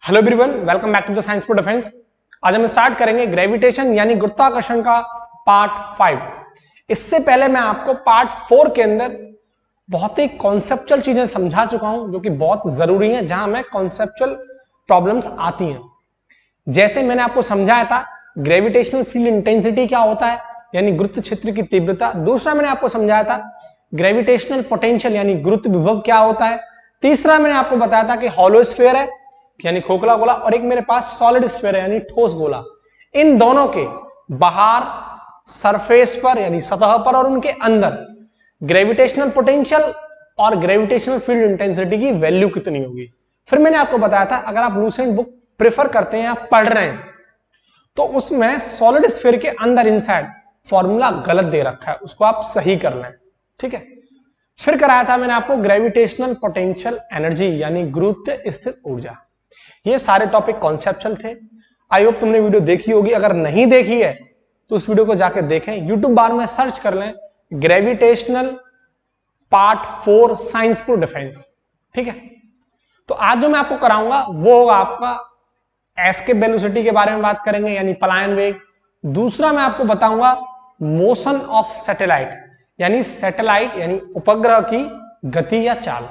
Hello everyone, welcome back to the science for defence. आज हम start करेंगे gravitation यानी गुरुत्वाकर्षण का पार्ट 5। इससे पहले मैं आपको पार्ट 4 के अंदर बहुत ही कॉन्सेप्चुअल चीजें समझा चुका हूं जो कि बहुत जरूरी हैं, जहां में कॉन्सेप्चुअल प्रॉब्लम्स आती हैं। जैसे मैंने आपको समझाया था ग्रेविटेशनल फील्ड इंटेंसिटी क्या होता है यानी गुरुत्व क्षेत्र की तीव्रता। दूसरा मैंने आपको समझाया था ग्रेविटेशनल पोटेंशियल यानी गुरुत्व विभव क्या होता है। तीसरा मैंने आपको बताया था कि हॉलो स्फीयर है यानी खोखला गोला, और एक मेरे पास सॉलिड स्फीयर है यानी ठोस गोला। इन दोनों के बाहर सरफेस पर यानी सतह पर और उनके अंदर ग्रेविटेशनल पोटेंशियल और ग्रेविटेशनल फील्ड इंटेंसिटी की वैल्यू कितनी होगी। फिर मैंने आपको बताया था अगर आप लूसेंट बुक प्रेफर करते हैं या पढ़ रहे हैं तो उसमें सॉलिड स्फीयर के अंदर इनसाइड फॉर्मूला गलत दे रखा है, उसको आप सही कर लें। ठीक है। फिर कराया था मैंने आपको ग्रेविटेशनल पोटेंशियल एनर्जी यानी गुरुत्व स्थित ऊर्जा। ये सारे टॉपिक कॉन्सेप्चुअल थे। आई होप तुमने वीडियो देखी होगी। अगर नहीं देखी है तो उस वीडियो को जाके देखें। यूट्यूब बार में सर्च कर लें gravitational part 4 science for defence. ठीक है। तो आज जो मैं आपको कराऊंगा वो होगा आपका एस्केप वेलोसिटी के बारे में बात करेंगे यानी पलायन वेग। दूसरा मैं आपको बताऊंगा मोशन ऑफ सैटेलाइट यानी उपग्रह की गति या चाल।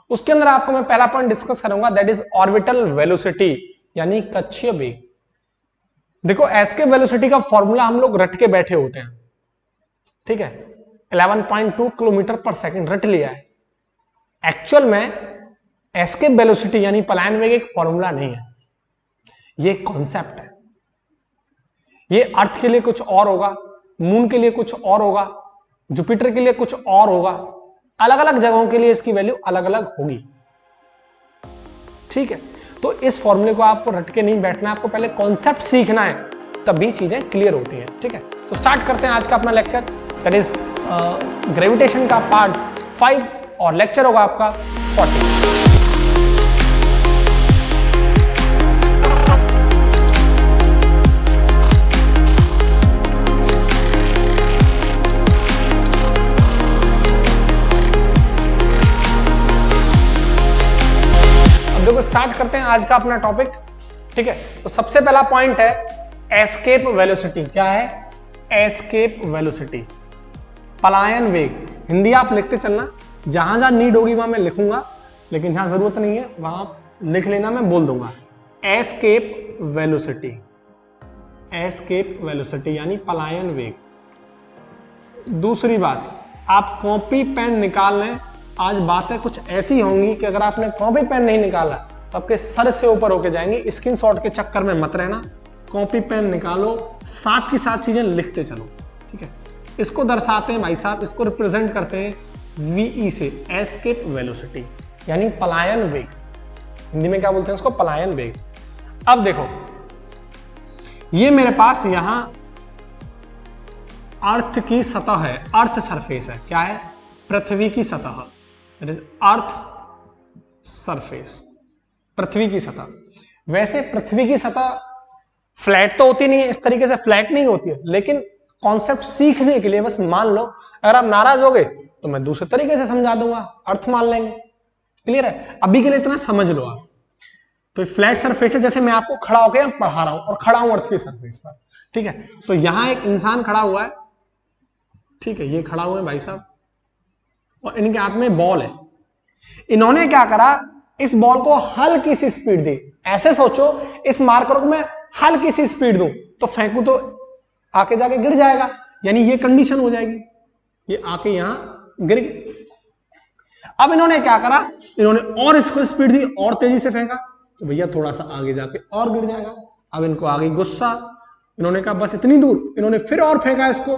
उसके अंदर आपको मैं पहला पॉइंट डिस्कस करूंगा दैट इज ऑर्बिटल वेलोसिटी यानी कक्षीय वेग। देखो एस्केप वेलोसिटी का फॉर्मूला हम लोग रट के बैठे होते हैं। ठीक है। 11.2 किलोमीटर पर सेकंड रट लिया है। एक्चुअल में एस्केप वेलोसिटी यानी पलायन वेग एक फॉर्मूला नहीं है, ये एक कॉन्सेप्ट है। ये अर्थ के लिए कुछ और होगा, मून के लिए कुछ और होगा, जुपिटर के लिए कुछ और होगा। अलग अलग जगहों के लिए इसकी वैल्यू अलग अलग होगी। ठीक है। तो इस फॉर्मूले को आपको रट के नहीं बैठना है, आपको पहले कॉन्सेप्ट सीखना है, तभी चीजें क्लियर होती हैं। ठीक है। तो स्टार्ट करते हैं आज का अपना लेक्चर दैट इज ग्रेविटेशन का पार्ट 5 और लेक्चर होगा आपका 40। देखो स्टार्ट करते हैं आज का अपना टॉपिक। ठीक है। तो सबसे पहला पॉइंट है एस्केप वेलोसिटी। क्या है? एस्केप वेलोसिटी, पलायन वेग। हिंदी आप लिखते चलना, जहां जहां नीड होगी वहां मैं लिखूंगा, लेकिन जहां जरूरत नहीं है वहां लिख लेना, मैं बोल दूंगा। एस्केप वेलोसिटी, एस्केप वेलोसिटी यानी पलायन वेग। दूसरी बात, आप कॉपी पेन निकाल लें। आज बातें कुछ ऐसी होंगी कि अगर आपने कॉपी पेन नहीं निकाला तो आपके सर से ऊपर होके जाएंगी। स्क्रीनशॉट के चक्कर में मत रहना, कॉपी पेन निकालो, साथ की साथ चीजें लिखते चलो। ठीक है। इसको दर्शाते हैं भाई साहब, इसको रिप्रेजेंट करते हैं वीई से, एस्केप वेलोसिटी यानी पलायन वेग। हिंदी में क्या बोलते हैं उसको? पलायन वेग। अब देखो ये मेरे पास यहां अर्थ की सतह है, अर्थ सरफेस है। क्या है? पृथ्वी की सतह, अर्थ सरफेस, पृथ्वी की सतह। वैसे पृथ्वी की सतह फ्लैट तो होती नहीं है, इस तरीके से फ्लैट नहीं होती है, लेकिन कॉन्सेप्ट सीखने के लिए बस मान लो, अगर आप नाराज हो गए तो मैं दूसरे तरीके से समझा दूंगा, अर्थ मान लेंगे। क्लियर है? अभी के लिए इतना समझ लो आप। तो फ्लैट सरफेस है, जैसे मैं आपको खड़ा होकर पढ़ा रहा हूं और खड़ा हूं अर्थ की सरफेस पर। ठीक है। तो यहां एक इंसान खड़ा हुआ है। ठीक है। ये खड़ा हुआ है भाई साहब और इनके हाथ में बॉल है। इन्होंने क्या करा, इस बॉल को हल्की सी स्पीड दी। ऐसे सोचो इस मार्कर को मैं हल्की सी स्पीड दूं तो फेंकूं तो आके जाके गिर जाएगा, यानी ये कंडीशन हो जाएगी, ये आके यहां गिर गई। अब इन्होंने क्या करा, इन्होंने और इसको स्पीड दी और तेजी से फेंका तो भैया थोड़ा सा आगे जाके और गिर जाएगा। अब इनको आ गई गुस्सा, इन्होंने कहा बस इतनी दूर, इन्होंने फिर और फेंका इसको,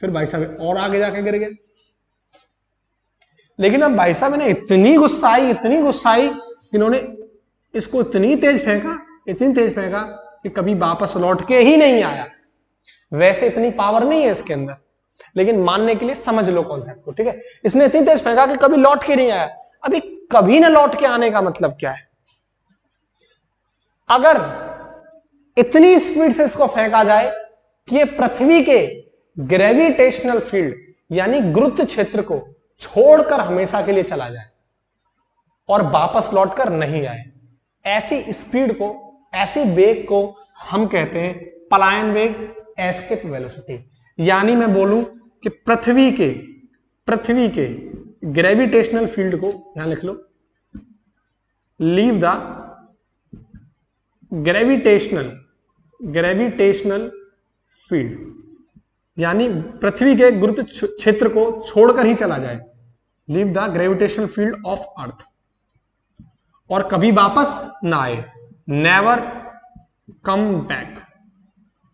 फिर भाई साहब और आगे जाके गिर गए। लेकिन अब भाई साहब ने इतनी गुस्साई, इन्होंने इसको इतनी तेज फेंका कि कभी वापस लौट के ही नहीं आया। वैसे इतनी पावर नहीं है इसके अंदर, लेकिन मानने के लिए समझ लो कॉन्सेप्ट को। ठीक है। इसने इतनी तेज फेंका कि कभी लौट के नहीं आया। अभी कभी ना लौट के आने का मतलब क्या है? अगर इतनी स्पीड से इसको फेंका जाए कि ये पृथ्वी के ग्रेविटेशनल फील्ड यानी गुरुत्व क्षेत्र को छोड़कर हमेशा के लिए चला जाए और वापस लौटकर नहीं आए, ऐसी स्पीड को, ऐसी वेग को हम कहते हैं पलायन वेग, एस्केप वेलोसिटी। यानी मैं बोलूं कि पृथ्वी के ग्रेविटेशनल फील्ड को, यहां लिख लो, लीव द ग्रेविटेशनल फील्ड, यानी पृथ्वी के गुरुत्व क्षेत्र को छोड़कर ही चला जाए, leave the gravitational field of earth, और कभी वापस ना आए, नेवर कम बैक,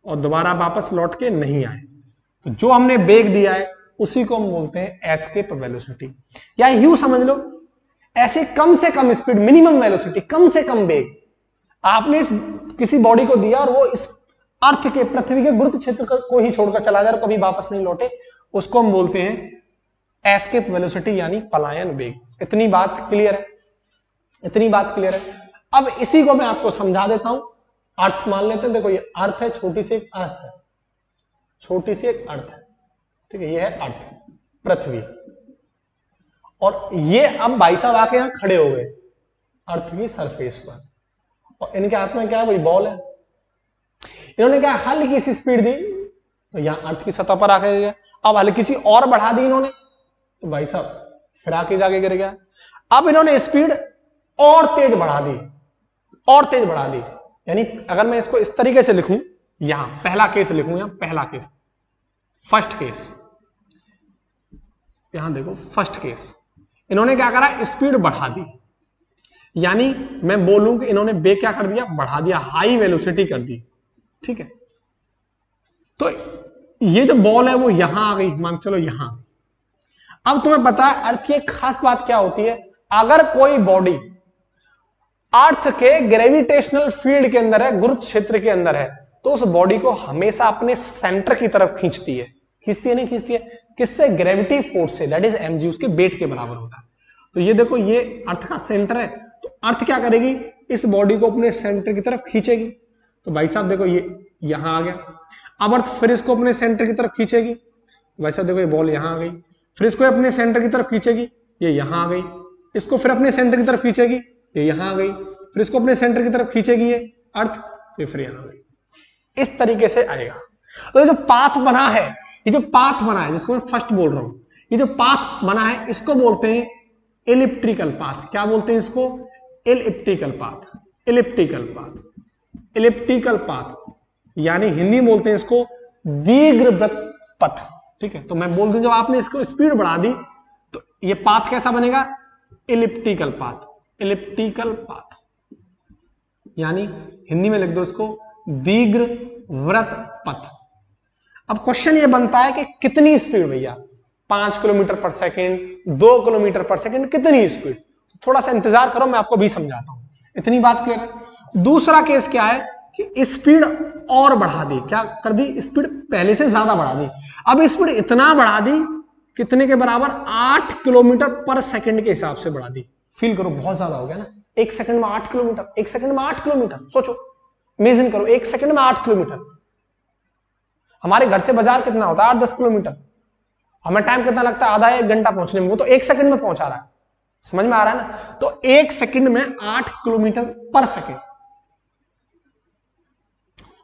और दोबारा वापस लौट के नहीं आए। तो जो हमने वेग दिया है उसी को हम बोलते हैं एस्केप वेलोसिटी। या यूं समझ लो, ऐसे कम से कम स्पीड, मिनिमम वेलोसिटी, कम से कम वेग आपने किसी बॉडी को दिया और वो इस अर्थ के, पृथ्वी के गुरुत्व क्षेत्र को ही छोड़कर चला जाए और कभी वापस नहीं लौटे, उसको हम बोलते हैं एस्केप वेलोसिटी, यानी पलायन वेग। इतनी बात क्लियर है? इतनी बात क्लियर है। अब इसी को मैं आपको समझा देता हूं। अर्थ मान लेते हैं, देखो ये अर्थ है, छोटी सी एक अर्थ है, छोटी सी एक अर्थ है, ठीक है, ये है अर्थ, पृथ्वी, और ये अब भाई साहब आके यहां खड़े हो गए अर्थ की सरफेस पर, और इनके हाथ में क्या है, वही बॉल है। इन्होंने क्या हल्की सी स्पीड दी तो यहां अर्थ की सतह पर आकर गिर गया। अब हल्की सी और बढ़ा दी इन्होंने तो भाई साहब फिर आके जाके गिर गया। अब इन्होंने स्पीड और तेज बढ़ा दी, और तेज बढ़ा दी, यानी अगर मैं इसको इस तरीके से लिखूं, यहां पहला केस लिखूं, यहां पहला केस, फर्स्ट केस, यहां देखो फर्स्ट केस, इन्होंने क्या करा, स्पीड बढ़ा दी, यानी मैं बोलूं कि इन्होंने वेग क्या कर दिया, बढ़ा दिया, हाई वेलोसिटी कर दी, ठीक है। तो ये जो बॉल है वो यहां आ गई, मान चलो यहां। अब तुम्हें पता है अर्थ की एक खास बात क्या होती है, अगर कोई बॉडी अर्थ के ग्रेविटेशनल फील्ड के अंदर है, गुरुत्व क्षेत्र के अंदर है, तो उस बॉडी को हमेशा अपने सेंटर की तरफ खींचती है। खींचती है नहीं खींचती है? किससे? ग्रेविटी फोर्स से, दैट इज mg, उसके वेट के बराबर होता है। तो ये देखो, ये अर्थ का सेंटर है, तो अर्थ क्या करेगी, इस बॉडी को अपने सेंटर की तरफ खींचेगी। तो भाई साहब देखो ये यहां आ गया, अब अर्थ फिर इसको अपने सेंटर की तरफ खींचेगी, भाई साहब देखो ये बॉल यहां आ गई, फिर इसको अपने सेंटर की तरफ खींचेगी, ये यहां आ गई, इसको फिर अपने सेंटर की तरफ खींचेगी, ये यहां आ गई, फिर इसको अपने सेंटर की तरफ खींचेगी ये अर्थ, ये फिर यहां आ गई। इस तरीके से आएगा। तो ये जो पाथ बना है, ये जो पाथ बना है, जिसको मैं फर्स्ट बोल रहा हूं, ये जो पाथ बना है इसको बोलते हैं एलिप्टिकल पाथ। क्या बोलते हैं इसको? Elliptical path, elliptical path, elliptical path, यानी हिंदी में बोलते हैं इसको दीर्घवृत्त पथ, ठीक है। तो मैं बोल दूं, जब आपने इसको स्पीड बढ़ा दी तो ये पाथ कैसा बनेगा? एलिप्टिकल पाथ, एलिप्टिकल पाथ, यानी हिंदी में लिख दो इसको दीर्घवृत्त पथ। अब क्वेश्चन ये बनता है कि कितनी स्पीड भैया, 5 किलोमीटर पर सेकेंड, 2 किलोमीटर पर सेकेंड, कितनी स्पीड? थोड़ा सा इंतजार करो, मैं आपको भी समझाता हूं। इतनी बात क्लियर है। दूसरा केस क्या है कि स्पीड और बढ़ा दी, क्या कर दी, स्पीड पहले से ज्यादा बढ़ा दी। अब स्पीड इतना बढ़ा दी, कितने के बराबर? 8 किलोमीटर पर सेकेंड के हिसाब से बढ़ा दी। फील करो, बहुत ज्यादा हो गया ना, 1 सेकंड में 8 किलोमीटर, 1 सेकंड में 8 किलोमीटर, सोचो, इमेजिन करो, 1 सेकंड में 8 किलोमीटर। हमारे घर से बाजार कितना होता है? 8-10 किलोमीटर। हमें टाइम कितना लगता है? आधा 1 घंटा पहुंचने में, वो तो 1 सेकंड में पहुंचा रहा है। समझ में आ रहा है ना? तो 1 सेकंड में 8 किलोमीटर पर सेकंड,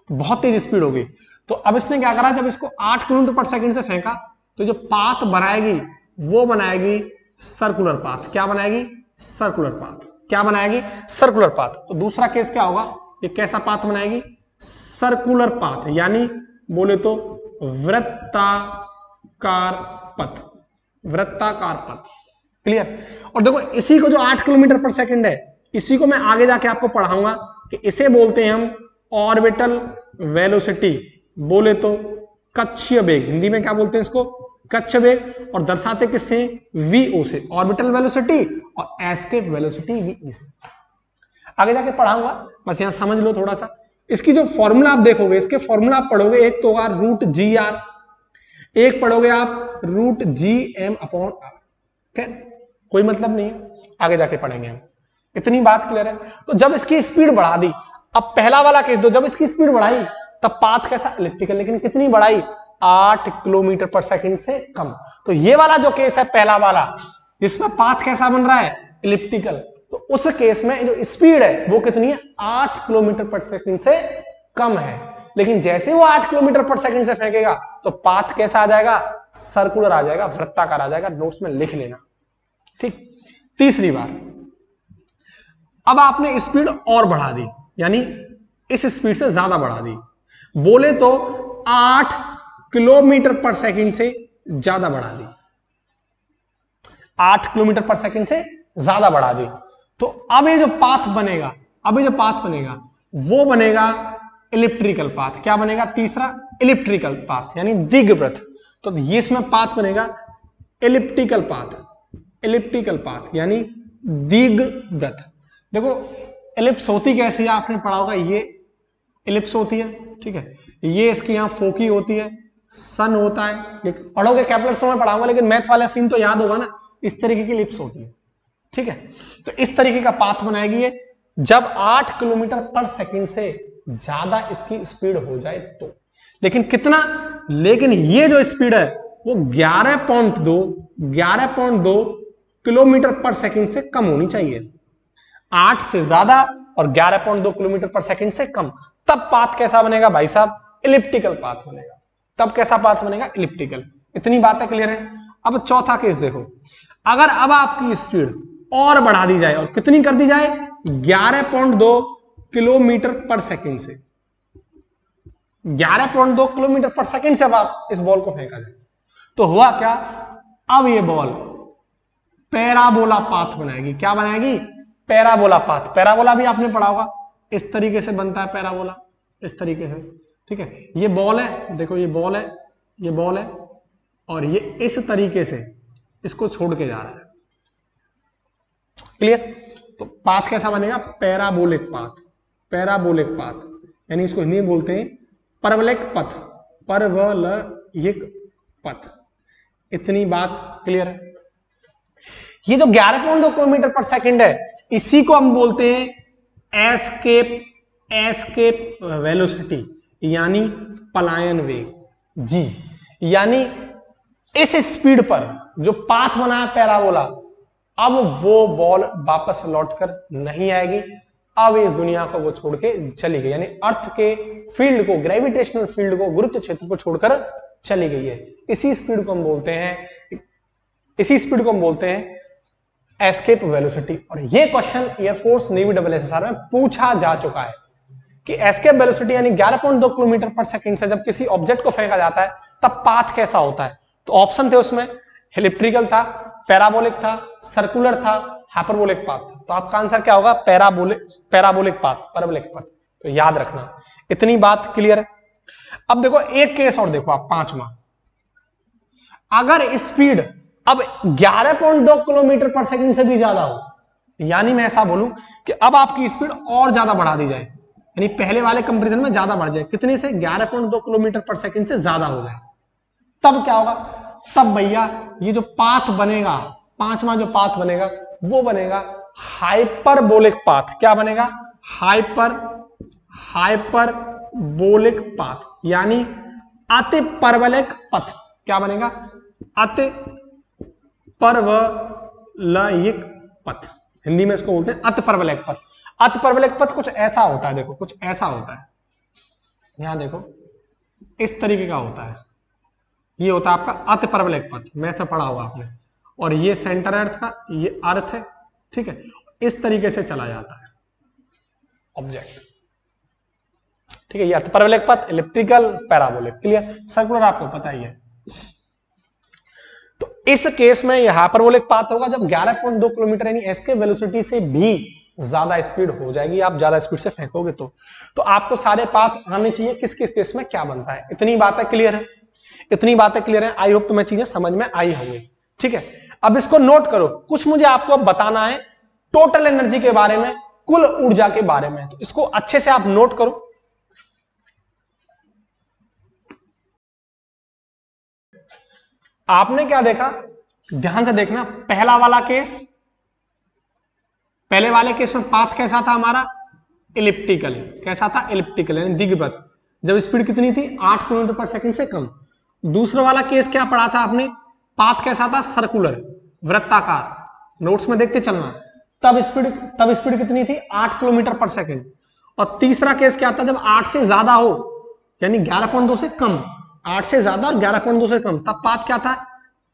बहुत तेज स्पीड हो गई। तो अब इसने क्या करा, जब इसको 8 किलोमीटर पर सेकंड से फेंका तो जो पाथ बनाएगी वो बनाएगी सर्कुलर पाथ। क्या बनाएगी? Circular path. क्या बनाएगी? Circular path. तो दूसरा केस क्या होगा, ये कैसा पाथ बनाएगी? सर्कुलर पाथ, यानी बोले तो वृत्ताकार पथ, वृत्ताकार पथ। क्लियर? और देखो इसी को जो 8 किलोमीटर पर सेकंड है, इसी को मैं आगे जाके आपको पढ़ाऊंगा कि इसे बोलते हैं हम ऑर्बिटल वेलोसिटी, बोले तो कक्षीय वेग। हिंदी में क्या बोलते हैं इसको? कक्षीय वेग। और दर्शाते किससे? वीओ से, ऑर्बिटल वेलोसिटी, और एस्केप वेलोसिटी वी से। आगे जाके पढ़ाऊंगा, बस यहां समझ लो थोड़ा सा। इसकी जो फॉर्मूला आप देखोगे, इसके फॉर्मूला आप पढ़ोगे, एक तो होगा रूट जी आर, एक पढ़ोगे आप root G M upon R. कोई मतलब नहीं है, आगे जाके पढ़ेंगे हम। इतनी बात क्लियर है? तो जब इसकी स्पीड बढ़ा दी, अब पहला वाला केस दो, जब इसकी स्पीड बढ़ाई तब पाथ कैसा? इलिप्टिकल। लेकिन कितनी बढ़ाई? 8 किलोमीटर पर सेकंड से कम। तो ये वाला जो केस है पहला वाला, इसमें पाथ कैसा बन रहा है? इलिप्टिकल। तो उस केस में जो स्पीड है वो कितनी है, 8 किलोमीटर पर सेकंड से कम है। लेकिन जैसे वो 8 किलोमीटर पर सेकंड से फेंकेगा तो पाथ कैसा आ जाएगा, सर्कुलर आ जाएगा, वृत्ताकार आ जाएगा। नोट्स में लिख लेना। ठीक। तीसरी बात, अब आपने स्पीड और बढ़ा दी, यानी इस स्पीड से ज्यादा बढ़ा दी, बोले तो 8 किलोमीटर पर सेकंड से ज्यादा बढ़ा दी, 8 किलोमीटर पर सेकंड से ज्यादा बढ़ा दी। तो अब ये जो पाथ बनेगा, अब ये जो पाथ बनेगा वो बनेगा इलिप्टिकल पाथ। क्या बनेगा, तीसरा इलिप्टिकल पाथ यानी दीर्घवृत्त। तो ये इसमें पाथ बनेगा इलिप्टिकल पाथ, इलिप्टिकल पाथ यानी दीर्घवृत्त। देखो इलिप्स होती कैसी है, आपने पढ़ा होगा, ये इलिप्स होती है, ठीक है, ये इसकी यहां फोकी होती है, सन होता है, पढ़ोगे कैपलर में पढ़ाऊंगा, लेकिन मैथ वाला सीन तो याद होगा ना, इस तरीके की इलिप्स होती है, ठीक है। तो इस तरीके का पाथ बनाएगी ये, जब 8 किलोमीटर पर सेकंड से ज्यादा इसकी स्पीड हो जाए तो। लेकिन कितना, लेकिन ये जो स्पीड है वो 11.2 किलोमीटर पर सेकंड से कम होनी चाहिए। 8 से ज्यादा और 11.2 किलोमीटर पर सेकंड से कम, तब पाथ कैसा बनेगा भाई साहब, इलिप्टिकल पाथ बनेगा। तब कैसा पाथ बनेगा, इलिप्टिकल। इतनी बातें क्लियर है। अब चौथा केस देखो, अगर अब आपकी स्पीड और बढ़ा दी जाए, और कितनी कर दी जाए, 11.2 किलोमीटर पर सेकंड से, 11.2 किलोमीटर पर सेकंड से अब आप इस बॉल को फेंका जाए, तो हुआ क्या, अब ये बॉल पैराबोला पाथ बनाएगी। क्या बनाएगी, पैराबोला पाथ। पैराबोला भी आपने पढ़ा होगा, इस तरीके से बनता है पैराबोला, इस तरीके से, ठीक है। ये बॉल है, देखो ये बॉल है, ये बॉल है, और ये इस तरीके से इसको छोड़ के जा रहा है। क्लियर। तो पाथ कैसा बनेगा, पैराबोलिक पाथ, पैराबोलिक पाथ, यानी इसको हिंदी में बोलते हैं परवलयिक पथ, परवलयिक पथ। इतनी बात क्लियर है। ये जो 11.2 किलोमीटर पर सेकंड है, इसी को हम बोलते हैं एस्केप, एस्केप वेलोसिटी, यानी पलायन वेग जी। यानी इस स्पीड पर जो पाथ बना है पैराबोला, अब वो बॉल वापस लौटकर नहीं आएगी, अब इस दुनिया को वो छोड़ के चली गई, यानी अर्थ के फील्ड को, ग्रेविटेशनल फील्ड को, गुरुत्व क्षेत्र को छोड़कर चली गई है। इसी स्पीड को हम बोलते हैं, इसी स्पीड को हम बोलते हैं एस्केप वेलोसिटी। और ये क्वेश्चन एयरफोर्स नेवी SSR में पूछा जा चुका है कि एस्केप वेलोसिटी यानी 11.2 किलोमीटर पर सेकंड से जब किसी ऑब्जेक्ट को फेंका जाता है तब पाथ कैसा होता है। तो ऑप्शन थे उसमें, इलिप्टिकल था, पैराबोलिक था, सर्कुलर था, हाइपरबोलिक पाथ था। तो आपका आंसर क्या होगा, पैराबोलिक पाथ, पैराबोलिक पाथ। तो याद रखना। इतनी बात क्लियर है। अब देखो एक केस और देखो आप, पांचवा, अगर स्पीड अब 11.2 किलोमीटर पर सेकंड से भी ज्यादा हो, यानी मैं ऐसा बोलूं कि अब आपकी स्पीड और ज्यादा बढ़ा दी जाए, यानी पहले वाले कंपैरिजन में ज्यादा बढ़ जाए, कितने से, 11.2 किलोमीटर पर सेकंड से ज्यादा हो जाए, तब क्या होगा, तब भैया ये जो पाथ बनेगा, पांचवा जो पाथ बनेगा वो बनेगा हाइपरबोलिक पाथ। क्या बनेगा, हाइपरबोलिक पाथ, यानी अति परवलयिक पथ। क्या बनेगा, अति परवलयिक पथ, हिंदी में इसको बोलते हैं अति परवलयिक पथ। अति परवलयिक पथ कुछ ऐसा होता है, देखो कुछ ऐसा होता है, यहां देखो इस तरीके का होता है, ये होता है आपका अति परवलयिक पथ, मैथ में पढ़ा होगा आपने। और ये सेंटर अर्थ का, ये अर्थ है, ठीक है, इस तरीके से चला जाता है ऑब्जेक्ट, ठीक है। ये अति परवलयिक पथ, इलिप्टिकल, पैराबोलिक। क्लियर। सर्कुलर आपको पता ही है। तो इस केस में यह हाइपरबोलिक पाथ होगा जब 11.2 किलोमीटर यानी एस्केप वेलोसिटी से भी ज्यादा स्पीड हो जाएगी, आप ज्यादा स्पीड से फेंकोगे तो आपको सारे पाथ आने चाहिए किस किस केस में क्या बनता है। इतनी बातें क्लियर है, इतनी बातें क्लियर है। आई होप तुम्हें चीजें समझ में आई होंगी, ठीक है। अब इसको नोट करो, कुछ मुझे आपको अब बताना है टोटल एनर्जी के बारे में, कुल ऊर्जा के बारे में, तो इसको अच्छे से आप नोट करो। आपने क्या देखा, ध्यान से देखना, पहला वाला केस, पहले वाले केस में पाथ कैसा था हमारा, इलिप्टिकल। कैसा था, इलिप्टिकल यानी दीर्घवृत्त, जब स्पीड कितनी थी, 8 किलोमीटर पर सेकंड से कम। दूसरा वाला केस क्या पढ़ा था आपने, पाथ कैसा था, सर्कुलर, वृत्ताकार। नोट्स में देखते चलना, तब स्पीड कितनी थी 8 किलोमीटर पर सेकेंड। और तीसरा केस क्या था जब 8 से ज्यादा हो, यानी 11.2 से कम, 8 से ज्यादा और 11.2 से कम, तब पाथ क्या था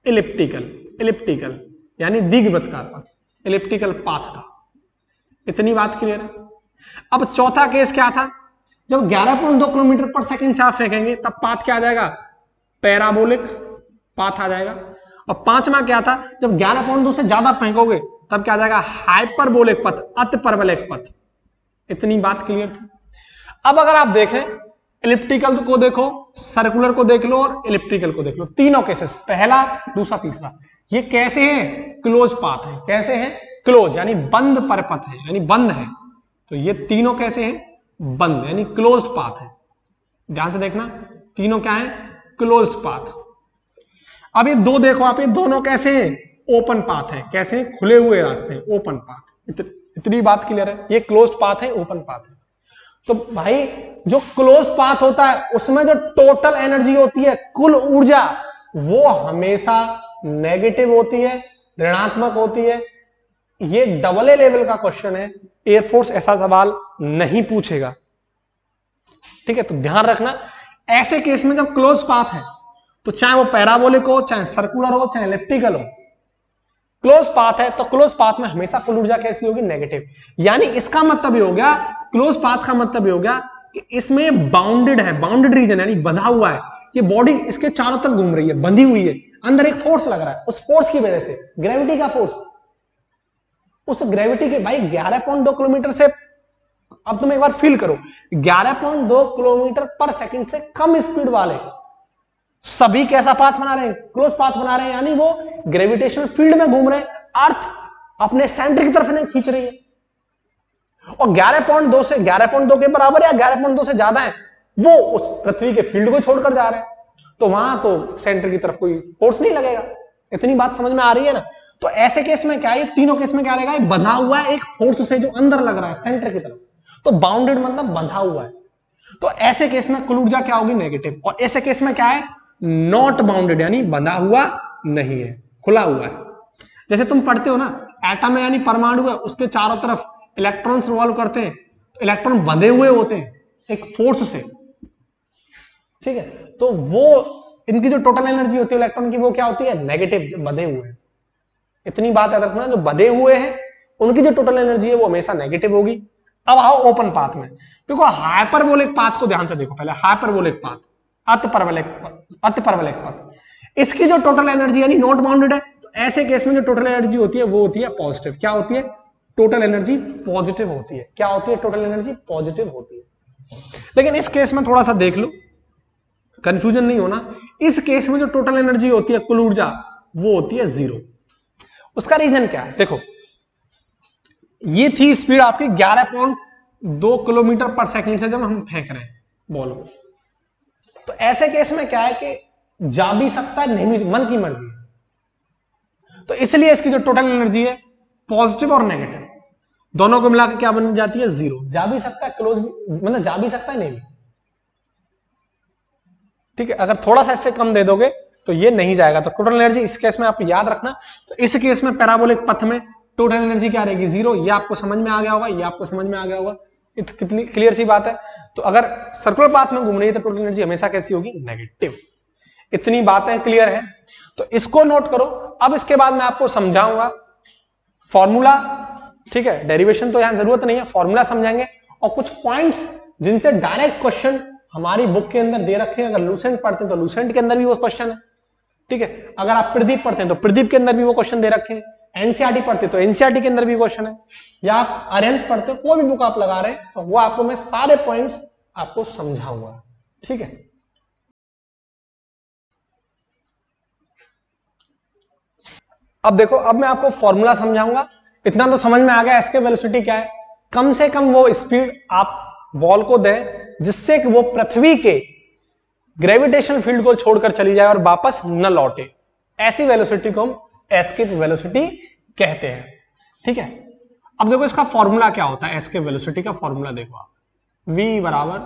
इलिप्टिकल यानी दीर्घवृत्तकार पथ, इलिप्टिकल पाथ था। इतनी बात क्लियर है। अब चौथा केस क्या था, जब 11.2 किलोमीटर पर सेकंड से आप फेंकेंगे तब पाथ क्या आ जाएगा पैराबोलिक पाथ आ जाएगा। और पांचवा क्या था, जब 11.2 से ज्यादा फेंकोगे तब क्या आ जाएगा हाइपरबोलिक पथ, अतिपरवलयिक पथ। इतनी बात क्लियर थी। अब अगर आप देखें इलिप्टिकल को देखो, सर्कुलर को देख लो और इलिप्टिकल को देख लो, तीनों केसेस, पहला दूसरा तीसरा, ये कैसे है क्लोज पाथ है। कैसे है क्लोज यानी बंद परपथ है, यानी बंद है। तो ये तीनों कैसे हैं बंद यानी क्लोज्ड पाथ है। ध्यान से देखना तीनों क्या है क्लोज्ड पाथ। अब ये दो देखो आप, ये दोनों कैसे हैं ओपन पाथ है। कैसे हैं खुले हुए रास्ते हैं, ओपन पाथ। इतनी बात क्लियर है, ये क्लोज्ड पाथ है, ओपन पाथ है। तो भाई जो क्लोज पाथ होता है उसमें जो टोटल एनर्जी होती है, कुल ऊर्जा, वो हमेशा नेगेटिव होती है, ऋणात्मक होती है। ये डबल ए लेवल का क्वेश्चन है, एयरफोर्स ऐसा सवाल नहीं पूछेगा। ठीक है, तो ध्यान रखना ऐसे केस में जब क्लोज पाथ है तो चाहे वो पैराबोलिक हो, चाहे सर्कुलर हो, चाहे इलिप्टिकल हो, क्लोज पाथ है तो क्लोज पाथ में हमेशा कुल ऊर्जा कैसी होगी नेगेटिव। यानी इसका मतलब ये हो गया, क्लोज पाथ का मतलब ये हो गया कि इसमें बाउंडेड है, बाउंडेड रीजन यानी बंधा हुआ है, ये बॉडी इसके चारों तरफ घूम रही है, बंधी हुई है, अंदर एक फोर्स लग रहा है, उस फोर्स की वजह से ग्रेविटी का फोर्स, उस ग्रेविटी के भाई 11.2 किलोमीटर से, अब तुम एक बार फील करो 11.2 किलोमीटर पर सेकंड से कम स्पीड वाले सभी कैसा पाथ बना रहे हैं क्लोज पाथ बना रहे हैं, यानी वो ग्रेविटेशनल फील्ड में घूम रहे हैं, अर्थ अपने सेंटर की तरफ नहीं खींच रही है। और 11.2 से 11.2 के बराबर या 11.2 से ज्यादा है, वो उस पृथ्वी के फील्ड को छोड़कर जा रहे हैं, तो वहां तो सेंटर की तरफ कोई फोर्स नहीं लगेगा। इतनी बात समझ में आ रही है ना। तो ऐसे केस में क्या है, तीनों केस में क्या रहेगा, बंधा हुआ है एक फोर्स से जो अंदर लग रहा है सेंटर की तरफ, तो बाउंडेड मतलब बंधा हुआ है। तो ऐसे केस में कुल ऊर्जा क्या होगी नेगेटिव। और ऐसे केस में क्या है नॉट बाउंडेड यानी बंधा हुआ नहीं है, खुला हुआ है। जैसे तुम पढ़ते हो ना एटम यानी परमाणु है, उसके चारों तरफ इलेक्ट्रॉन्स रिवॉल्व करते हैं, तो इलेक्ट्रॉन बंधे हुए होते हैं एक फोर्स से। ठीक है, तो वो इनकी जो टोटल एनर्जी होती है इलेक्ट्रॉन की, वो क्या होती है नेगेटिव, जो बंधे हुए हैं। इतनी बात याद रखना, जो बंधे हुए हैं उनकी जो टोटल एनर्जी है वो हमेशा नेगेटिव होगी। अब आओ ओपन पाथ में, देखो हाइपरबोलिक पाथ को ध्यान से देखो पहले, हाइपरबोलिक पाथ, अतिपरवलयिक पथ, इसकी जो टोटल एनर्जी यानी नॉट बाउंडेड है, तो ऐसे केस में जो टोटल एनर्जी होती है वो होती है पॉजिटिव। क्या होती है टोटल एनर्जी पॉजिटिव होती है। क्या होती है टोटल एनर्जी पॉजिटिव होती है। लेकिन इस केस में थोड़ा सा देख लो, कंफ्यूजन नहीं होना, इस केस में जो टोटल एनर्जी होती है कुल ऊर्जा वो होती है 0। उसका रीजन क्या है, देखो ये थी स्पीड आपकी 11.2 किलोमीटर पर सेकंड से जब हम फेंक रहे हैं बॉल को, तो ऐसे केस में क्या है कि जा भी सकता है नहीं भी, मन की मर्जी है। तो इसलिए इसकी जो टोटल एनर्जी है पॉजिटिव और नेगेटिव दोनों को मिलाकर क्या बन जाती है 0। जा भी सकता है क्लोज भी, मतलब जा भी सकता है नहीं भी। ठीक है, अगर थोड़ा सा इससे कम दे दोगे तो ये नहीं जाएगा। तो टोटल एनर्जी इस केस में आप याद रखना। तो इस केस में पैराबोलिक पथ में टोटल एनर्जी क्या रहेगी 0। ये आपको समझ में आ गया होगा, ये आपको समझ में आ गया होगा, कितनी क्लियर सी बात है। तो अगर सर्कुलर पाथ में घूम रही है तो टोटल एनर्जी हमेशा कैसी होगी नेगेटिव। इतनी बातें क्लियर है, तो इसको नोट करो। अब इसके बाद मैं आपको समझाऊंगा फॉर्मूला। ठीक है, डेरिवेशन तो यहां जरूरत नहीं है, फॉर्मूला समझाएंगे और कुछ पॉइंट्स जिनसे डायरेक्ट क्वेश्चन हमारी बुक के अंदर दे रखे हैं। अगर लूसेंट पढ़ते हैं तो लूसेंट के अंदर भी वो क्वेश्चन है। ठीक है, अगर आप प्रदीप पढ़ते हैं तो प्रदीप के अंदर भी वो क्वेश्चन दे रखे हैं। एनसीईआरटी पढ़ते तो एनसीईआरटी के अंदर भी क्वेश्चन है, या आप आर्यन पढ़ते हो, कोई भी बुक आप लगा रहे हैं तो वो आपको मैं सारे पॉइंट्स आपको समझाऊंगा। ठीक है, अब देखो, अब मैं आपको फॉर्मूला समझाऊंगा। इतना तो समझ में आ गया एसके वेलोसिटी क्या है। कम से कम वो स्पीड आप बॉल को दें जिससे कि वो पृथ्वी के ग्रेविटेशनल फील्ड को छोड़कर चली जाए और वापस न लौटे। ऐसी वेलोसिटी को हम एस्केप वेलोसिटी कहते हैं। ठीक है, अब देखो इसका फॉर्मूला क्या होता है। एस्केप वेलोसिटी का फॉर्मूला देखो आप, v बराबर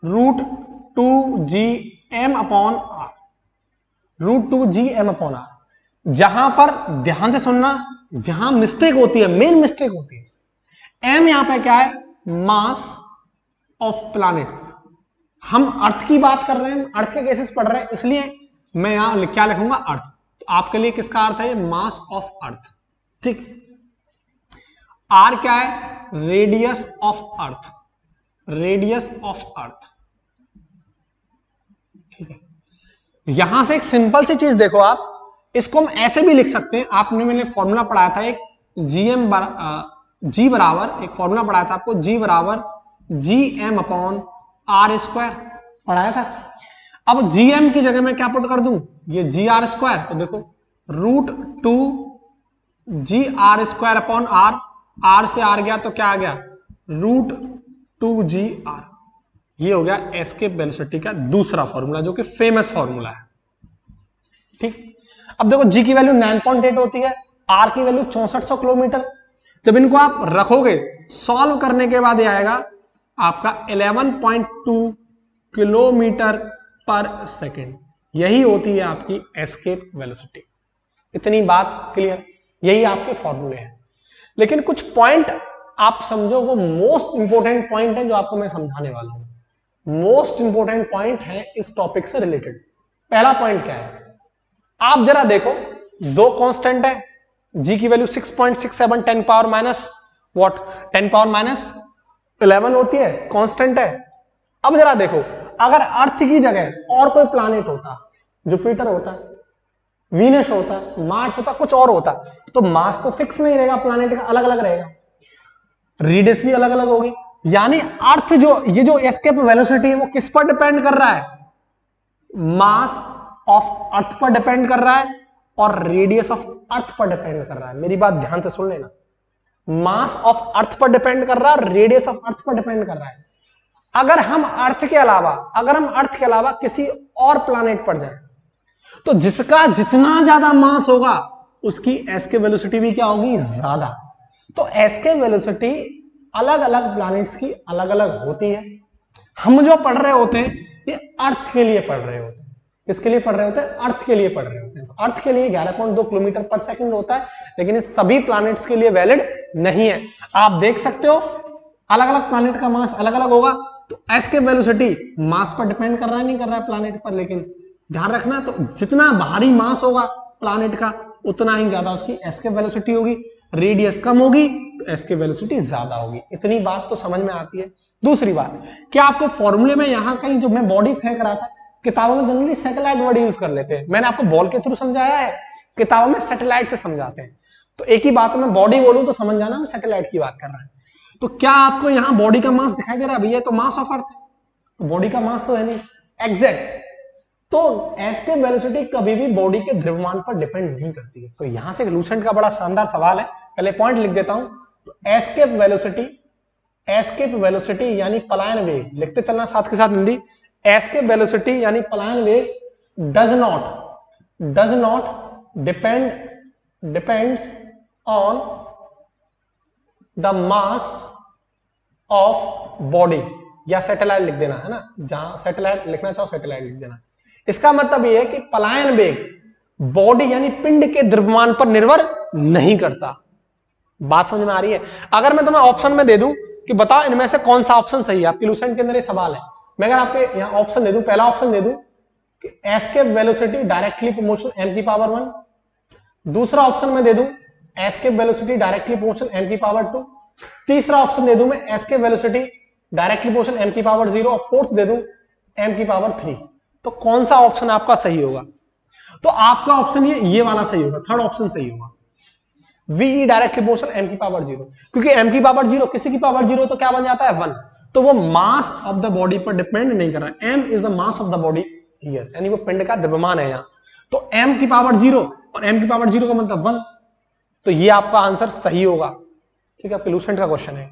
√2gm/r, √2gm/r। जहां पर ध्यान से सुनना, जहां मिस्टेक होती है, मेन मिस्टेक होती है, एम यहां पे क्या है, मास ऑफ प्लैनेट। हम अर्थ की बात कर रहे हैं, अर्थ के केसेस पढ़ रहे हैं, इसलिए मैं यहां क्या लिखूंगा, अर्थ। तो आपके लिए किसका अर्थ है, मास ऑफ अर्थ। ठीक, आर क्या है, radius of earth, radius of earth. ठीक है, यहां से एक सिंपल सी चीज देखो आप, इसको हम ऐसे भी लिख सकते हैं। आपने, मैंने फॉर्मूला पढ़ाया था एक, जी बराबर, एक फॉर्मूला पढ़ाया था आपको, जी बराबर G M upon R square पढ़ाया था। अब जी एम की जगह मैं क्या पुट कर दूं, ये जी आर स्क्वायर, तो देखो √2 G R square upon R, R से आर गया तो क्या आ गया, √2 जी आर। ये हो गया एस्केप वेलोसिटी का दूसरा फॉर्मूला, जो कि फेमस फॉर्मूला है। ठीक, अब देखो जी की वैल्यू 9.8 होती है, आर की वैल्यू 6400 किलोमीटर। जब इनको आप रखोगे, सॉल्व करने के बाद ये आएगा आपका 11.2 किलोमीटर पर सेकेंड। यही होती है आपकी एस्केप वेलोसिटी। इतनी बात क्लियर, यही आपके फॉर्मूले हैं। लेकिन कुछ पॉइंट आप समझो, वो मोस्ट इंपोर्टेंट पॉइंट है जो आपको मैं समझाने वाला हूं। मोस्ट इंपोर्टेंट पॉइंट है इस टॉपिक से रिलेटेड। पहला पॉइंट क्या है, आप जरा देखो, दो कांस्टेंट है, जी की value 6.67 10 power minus what, 10 power minus 11 होती है, कांस्टेंट है। अब जरा देखो, अगर अर्थ की जगह और कोई प्लैनेट होता, जुपिटर होता, वीनस होता, मार्स होता, कुछ और होता, तो मास तो फिक्स नहीं रहेगा, प्लैनेट का अलग अलग रहेगा, रेडियस भी अलग अलग होगी। यानी अर्थ जो, ये जो एस्केप वेलोसिटी है, वो किस पर डिपेंड कर रहा है, मास ऑफ अर्थ पर डिपेंड कर रहा है और रेडियस ऑफ अर्थ पर डिपेंड कर रहा है। मेरी बात ध्यान से सुन लेना, मास ऑफ अर्थ पर डिपेंड कर रहा है, रेडियस ऑफ अर्थ पर डिपेंड कर रहा है। अगर हम अर्थ के अलावा किसी और प्लैनेट पर जाएं, तो जिसका जितना ज्यादा मास होगा, उसकी एस्केप वेलोसिटी भी क्या होगी, ज्यादा। तो एस्केप वेलोसिटी अलग अलग प्लैनेट्स की अलग अलग होती है। हम जो पढ़ रहे होते हैं, ये अर्थ के लिए पढ़ रहे होते हैं। किसके लिए पढ़ रहे होते हैं, अर्थ के लिए पढ़ रहे होते हैं। तो अर्थ के लिए 11.2 किलोमीटर पर सेकंड होता है, लेकिन इस सभी प्लैनेट्स के लिए वैलिड नहीं है। आप देख सकते हो, अलग अलग प्लैनेट का मास अलग अलग होगा, तो एस्केप वेलोसिटी मास पर डिपेंड कर रहा है, नहीं कर रहा है प्लैनेट पर। लेकिन ध्यान रखना, तो जितना भारी मास होगा प्लैनेट का, उतना ही ज्यादा उसकी एस्केप वेलोसिटी होगी। रेडियस कम होगी तो एस्केप वेलोसिटी ज्यादा होगी। इतनी बात तो समझ में आती है। दूसरी बात, क्या आपको फॉर्मूले में यहां कहीं, जो मैं बॉडी फेंक रहा था, किताबों में जनरली सैटेलाइट वर्ड यूज कर लेते हैं। मैंने आपको बॉल के थ्रू समझाया है, किताबों में सैटेलाइट से समझाते हैं। तो एक ही बात है, मैं बॉडी बोलूं तो समझ जाना मैं सैटेलाइट की बात कर रहा हूं। तो क्या आपको यहां बॉडी का मास दिखाई दे रहा है, भैया तो मास ऑफ अर्थ है, तो बॉडी का मास तो है नहीं एग्जैक्ट। तो एस्केप वेलोसिटी कभी भी बॉडी के द्रव्यमान पर डिपेंड नहीं करती है। तो यहां से लूसेंट का बड़ा शानदार सवाल है, पहले पॉइंट लिख देता हूं। तो एस्केप वेलोसिटी यानी पलायन वेग, लिखते चलना साथ के साथ हिंदी। एस्केप वेलोसिटी यानी पलायन वेग does not depends on the mass of body, या सैटेलाइट लिख देना है ना, जहां सैटेलाइट लिखना चाहो सैटेलाइट लिख देना। इसका मतलब यह है कि पलायन वेग बॉडी यानी पिंड के द्रव्यमान पर निर्भर नहीं करता। बात समझ में आ रही है? अगर मैं तुम्हें ऑप्शन में दे दूं कि बताओ इनमें से कौन सा ऑप्शन सही है, आपकी लूसेंट के अंदर ये सवाल है, मैं अगर आपके यहां ऑप्शन दे दूं, पहला ऑप्शन दे दूं कि escape velocity directly proportional m की पावर 1, दूसरा ऑप्शन में दे दूं escape velocity directly proportional m की पावर 2, तीसरा ऑप्शन दे दूं मैं escape velocity directly proportional m की पावर 0 और फोर्थ दे दूं m की पावर 3, तो कौन सा ऑप्शन आपका सही होगा? तो आपका ऑप्शन ये वाला सही होगा, थर्ड ऑप्शन सही होगा, VE डायरेक्टली प्रोपोर्शनल m की पावर 0, क्योंकि m की पावर 0 किसी की पावर 0 तो क्या बन जाता है 1, तो वो मास ऑफ द बॉडी पर डिपेंड नहीं कर रहा है। m is the mass of the body here, यानी वो पिंड का द्रव्यमान है यहाँ। तो m की पावर 0 और m की पावर 0 का मतलब 1, तो ये आपका आंसर सही होगा। ठीक है, आपके लूसेंट का क्वेश्चन है।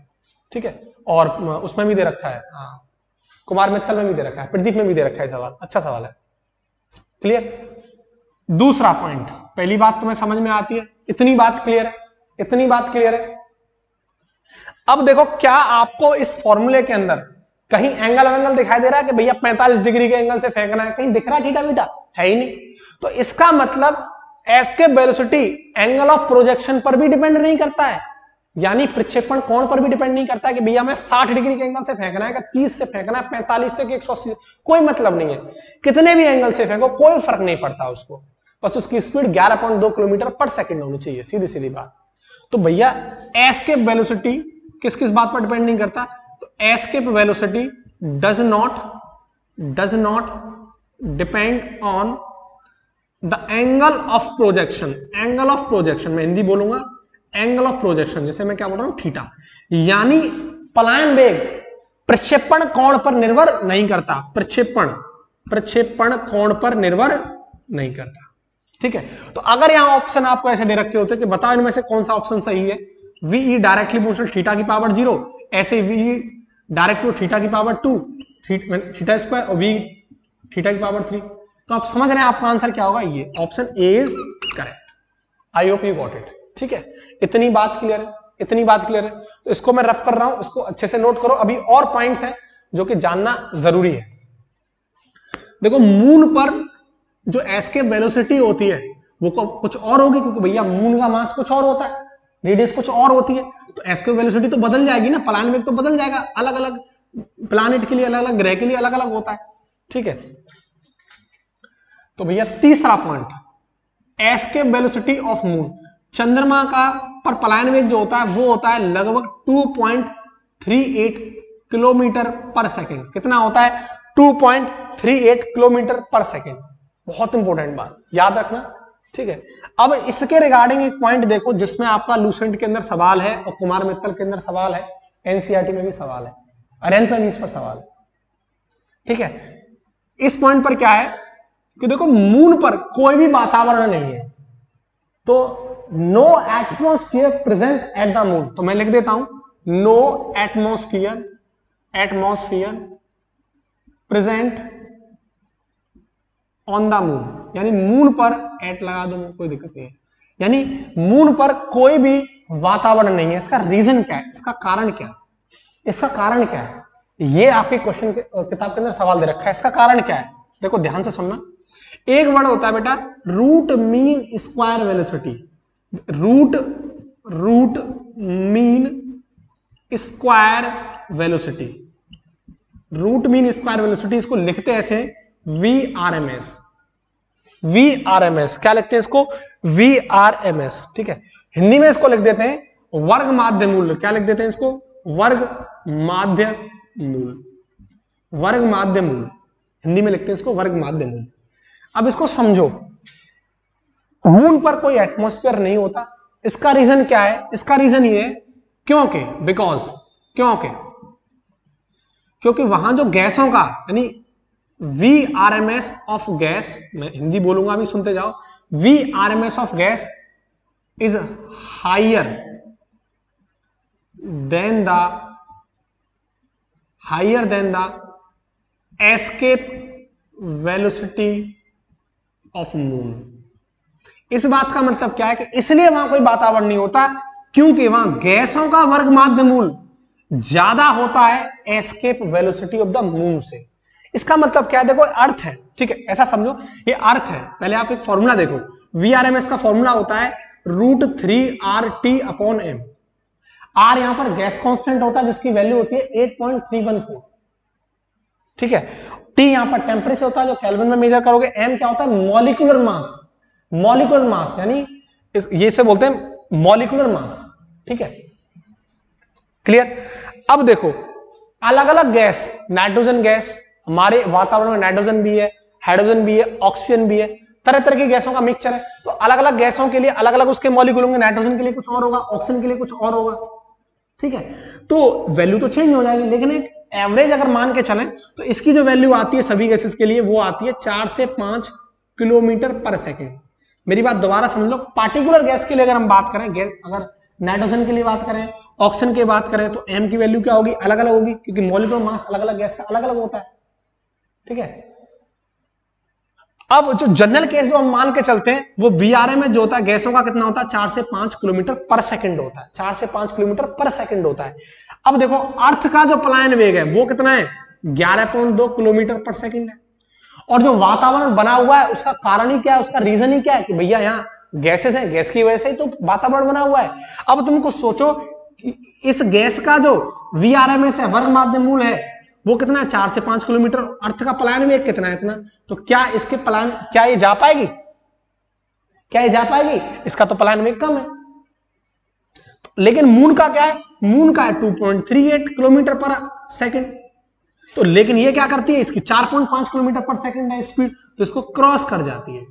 ठीक है, और उसमें भी दे रखा है, हाँ कुमार मित्तल में भी दे रखा है, प्रदीप में भी दे रखा है सवाल, अच्छा सवाल है। क्लियर? दूसरा पॉइंट, पहली बात तुम्हें समझ में आती है, इतनी बात क्लियर है, इतनी बात क्लियर है। अब देखो, क्या आपको इस फॉर्मूले के अंदर कहीं एंगल दिखाई दे रहा है कि भैया 45 डिग्री के एंगल से फेंकना है? कहीं दिख रहा है थीटा बीटा? है ही नहीं। तो इसका मतलब escape velocity angle of projection पर भी डिपेंड नहीं करता है, यानी प्रक्षेपण कोण पर भी डिपेंड नहीं करता है कि भैया हमें 60 डिग्री के एंगल से फेंकना है, 30 से फेंकना है, 45 से कि 180, कोई मतलब नहीं है। कितने भी एंगल से फेंको कोई फर्क नहीं पड़ता उसको, बस उसकी स्पीड 11.2 किलोमीटर पर सेकंड होनी चाहिए, सीधी सीधी बात। तो भैया एस्केप वेलोसिटी किस किस बात पर डिपेंड नहीं करता, तो escape velocity does not depend on the angle of projection. Angle of projection मैं हिंदी बोलूंगा, एंगल ऑफ प्रोजेक्शन, जैसे मैं क्या बोल रहा हूं, थीटा, यानी पलायन वेग प्रक्षेपण कोण पर निर्भर नहीं करता, प्रक्षेपण कोण पर निर्भर नहीं करता। ठीक है, तो अगर यहां ऑप्शन आपको ऐसे दे रखे होते कि बताओ इनमें से कौन सा ऑप्शन सही है, वीई डायरेक्टली प्रोपोर्शनल थीटा की पावर 0, ऐसे वीई डायरेक्ट थीटा की पावर 2 थीटा स्क्वायर और वी थीटा की पावर 3, तो आप समझ रहे हैं आपका आंसर क्या होगा, ये option A is correct. I hope you got it. ठीक है, इतनी बात क्लियर है, इतनी बात क्लियर है। तो इसको मैं रफ कर रहा हूं, इसको अच्छे से नोट करो, अभी और पॉइंट्स हैं जो कि जानना जरूरी है। देखो मून पर जो एस्केप वेलोसिटी होती है वो कुछ और होगी, क्योंकि भैया मून का मास कुछ और होता है, रेडियस कुछ और होती है, तो एस्केप वेलोसिटी तो बदल जाएगी ना, पलायन वेग तो बदल जाएगा, अलग अलग प्लैनेट के लिए अलग अलग, ग्रह के लिए अलग अलग होता है। ठीक है, तो भैया तीसरा point, escape velocity of moon, चंद्रमा का पर पलायन वेग जो होता है वो होता है लगभग 2.38 किलोमीटर पर सेकेंड। कितना होता है, 2.38 किलोमीटर पर सेकेंड। बहुत इंपॉर्टेंट बात याद रखना। ठीक है, अब इसके रिगार्डिंग एक पॉइंट देखो जिसमें आपका लूसेंट के अंदर सवाल है और कुमार मित्तल के अंदर सवाल है, एनसीईआरटी में भी सवाल है, अरेंथ में भी इस पर सवाल है। ठीक है, इस पॉइंट पर क्या है कि देखो मून पर कोई भी वातावरण नहीं है, तो no atmosphere present at the moon, तो मैं लिख देता हूं no atmosphere present on the moon, यानी मून पर एट लगा दो, कोई दिक्कत नहीं है, यानी मून पर कोई भी वातावरण नहीं है। इसका रीजन क्या है, इसका कारण क्या है, इसका कारण क्या है, ये आपके क्वेश्चन किताब के अंदर सवाल दे रखा है, इसका कारण क्या है, देखो ध्यान से सुनना। एक वर्ड होता है बेटा root mean square velocity, root mean square velocity, root mean square velocity, इसको लिखते ऐसे VRMS, क्या लिखते हैं इसको, VRMS। ठीक है, हिंदी में इसको लिख देते हैं वर्ग माध्य मूल्य, क्या लिख देते हैं इसको, वर्ग माध्य मूल्य, हिंदी में लिखते हैं इसको वर्ग माध्य मूल्य। अब इसको समझो, मून पर कोई एटमॉस्फेयर नहीं होता, इसका रीजन क्या है, इसका रीजन ये है क्योंकि वहां जो गैसों का, यानी VRMS ऑफ गैस, मैं हिंदी बोलूंगा अभी सुनते जाओ, VRMS of gas is higher than the escape velocity of moon. इस बात का मतलब क्या है कि इसलिए वहां कोई वातावरण नहीं होता क्योंकि वहां गैसों का वर्ग माध्य मूल ज्यादा होता है escape velocity of the moon से। इसका मतलब क्या है, देखो अर्थ है, ठीक है, ऐसा समझो ये अर्थ है। पहले आप एक फॉर्मूला देखो, VRMS का फॉर्मूला होता है √3RT/m। R यहां पर गैस कांस्टेंट होता है जिसकी वैल्यू होती है 8.314, ठीक है। T यहां पर टेम्परेचर होता है जो केल्विन में मेजर करोगे। M क्या होता है, मॉलिक्यूलर मास, यानी ये से बोलते हैं मॉलिक्यूलर मास, ठीक है, क्लियर। अब देखो अलग अलग गैस, नाइट्रोजन गैस, हमारे वातावरण में नाइट्रोजन भी है, हाइड्रोजन भी है, ऑक्सीजन भी है, तरह तरह की गैसों का मिक्सचर है। तो अलग अलग गैसों के लिए अलग अलग उसके मॉलिक्यूल होंगे, नाइट्रोजन के लिए कुछ और होगा, ऑक्सीजन के लिए कुछ और होगा, ठीक है। तो वैल्यू तो चेंज हो जाएगी, लेकिन एक एवरेज अगर मान के चलें तो इसकी जो वैल्यू आती है सभी गैसेस के लिए वो आती है 4 से 5 किलोमीटर पर सेकेंड। मेरी बात दोबारा समझ लो, पार्टिकुलर गैस के लिए अगर हम बात करें, अगर नाइट्रोजन के लिए बात करें, ऑक्सीजन की बात करें, तो M की वैल्यू क्या होगी, अलग अलग होगी, क्योंकि मॉलिक्यूलर मास अलग अलग गैस का अलग अलग होता है, ठीक है। अब जो जनरल केस जो हम मान के चलते हैं वो VRMS जो होता है गैसों का कितना होता है, 4 से 5 किलोमीटर पर सेकंड होता है, 4 से 5 किलोमीटर पर सेकंड होता है। अब देखो अर्थ का जो पलायन वेग है वो कितना है, 11.2 किलोमीटर पर सेकंड है। और जो वातावरण बना हुआ है उसका कारण ही क्या है, उसका रीजन ही क्या है कि भैया यहाँ गैसेस है, गैस की वजह से तो वातावरण बना हुआ है। अब तुमको सोचो इस गैस का जो VRMS है, वर्ग माध्यम मूल है, वो कितना है 4 से 5 किलोमीटर। अर्थ का पलायन वेग कितना है, इतना। तो क्या इसके पलायन, क्या ये जा पाएगी, क्या ये जा पाएगी? इसका तो पलायन वेग कम है। लेकिन मून का क्या है, मून का है 2.38 किलोमीटर पर सेकंड। तो लेकिन ये क्या करती है, इसकी 4.5 किलोमीटर पर सेकंड है स्पीड, तो इसको क्रॉस कर जाती है,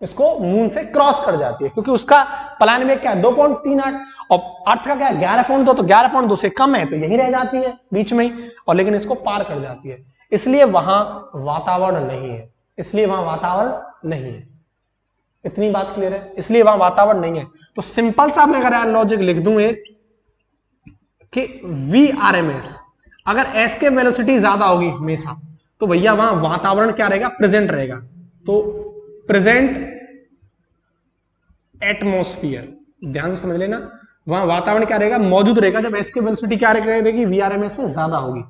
इसको मून से क्रॉस कर जाती है, क्योंकि उसका पलायन वेग क्या है 2.38 और अर्थ का क्या है 11.2, तो 11.2 से कम है तो यही रह जाती है बीच में ही, और लेकिन इसको पार कर जाती है, इसलिए वहां वातावरण नहीं है, इसलिए वहां वातावरण नहीं है। इतनी बात क्लियर है, इसलिए वहां वातावरण नहीं है। तो सिंपल सा मैं अगर लॉजिक लिख दूं एक कि VRMS अगर एस के वेलोसिटी ज्यादा होगी हमेशा, तो भैया वहां वातावरण क्या रहेगा, प्रेजेंट रहेगा। तो प्रेजेंट एटमॉस्फेयर, ध्यान से समझ लेना, वहां वातावरण क्या रहेगा, मौजूद रहेगा जब एस की वेलोसिटी क्या रहेगी, VRMS से ज्यादा होगी।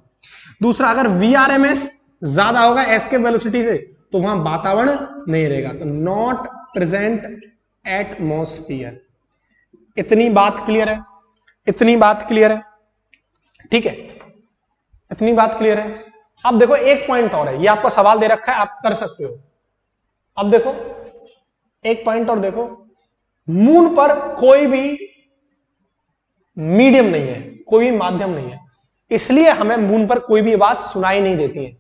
दूसरा, अगर VRMS ज्यादा होगा एस के वेलोसिटी से, तो वहां वातावरण नहीं रहेगा, तो नॉट प्रेजेंट एटमॉस्फेयर। इतनी बात क्लियर है, इतनी बात क्लियर है, ठीक है, इतनी बात क्लियर है। अब देखो एक पॉइंट और है, ये आपको सवाल दे रखा है, आप कर सकते हो। अब देखो एक पॉइंट और देखो, मून पर कोई भी मीडियम नहीं है, कोई भी माध्यम नहीं है, इसलिए हमें मून पर कोई भी आवाज सुनाई नहीं देती है।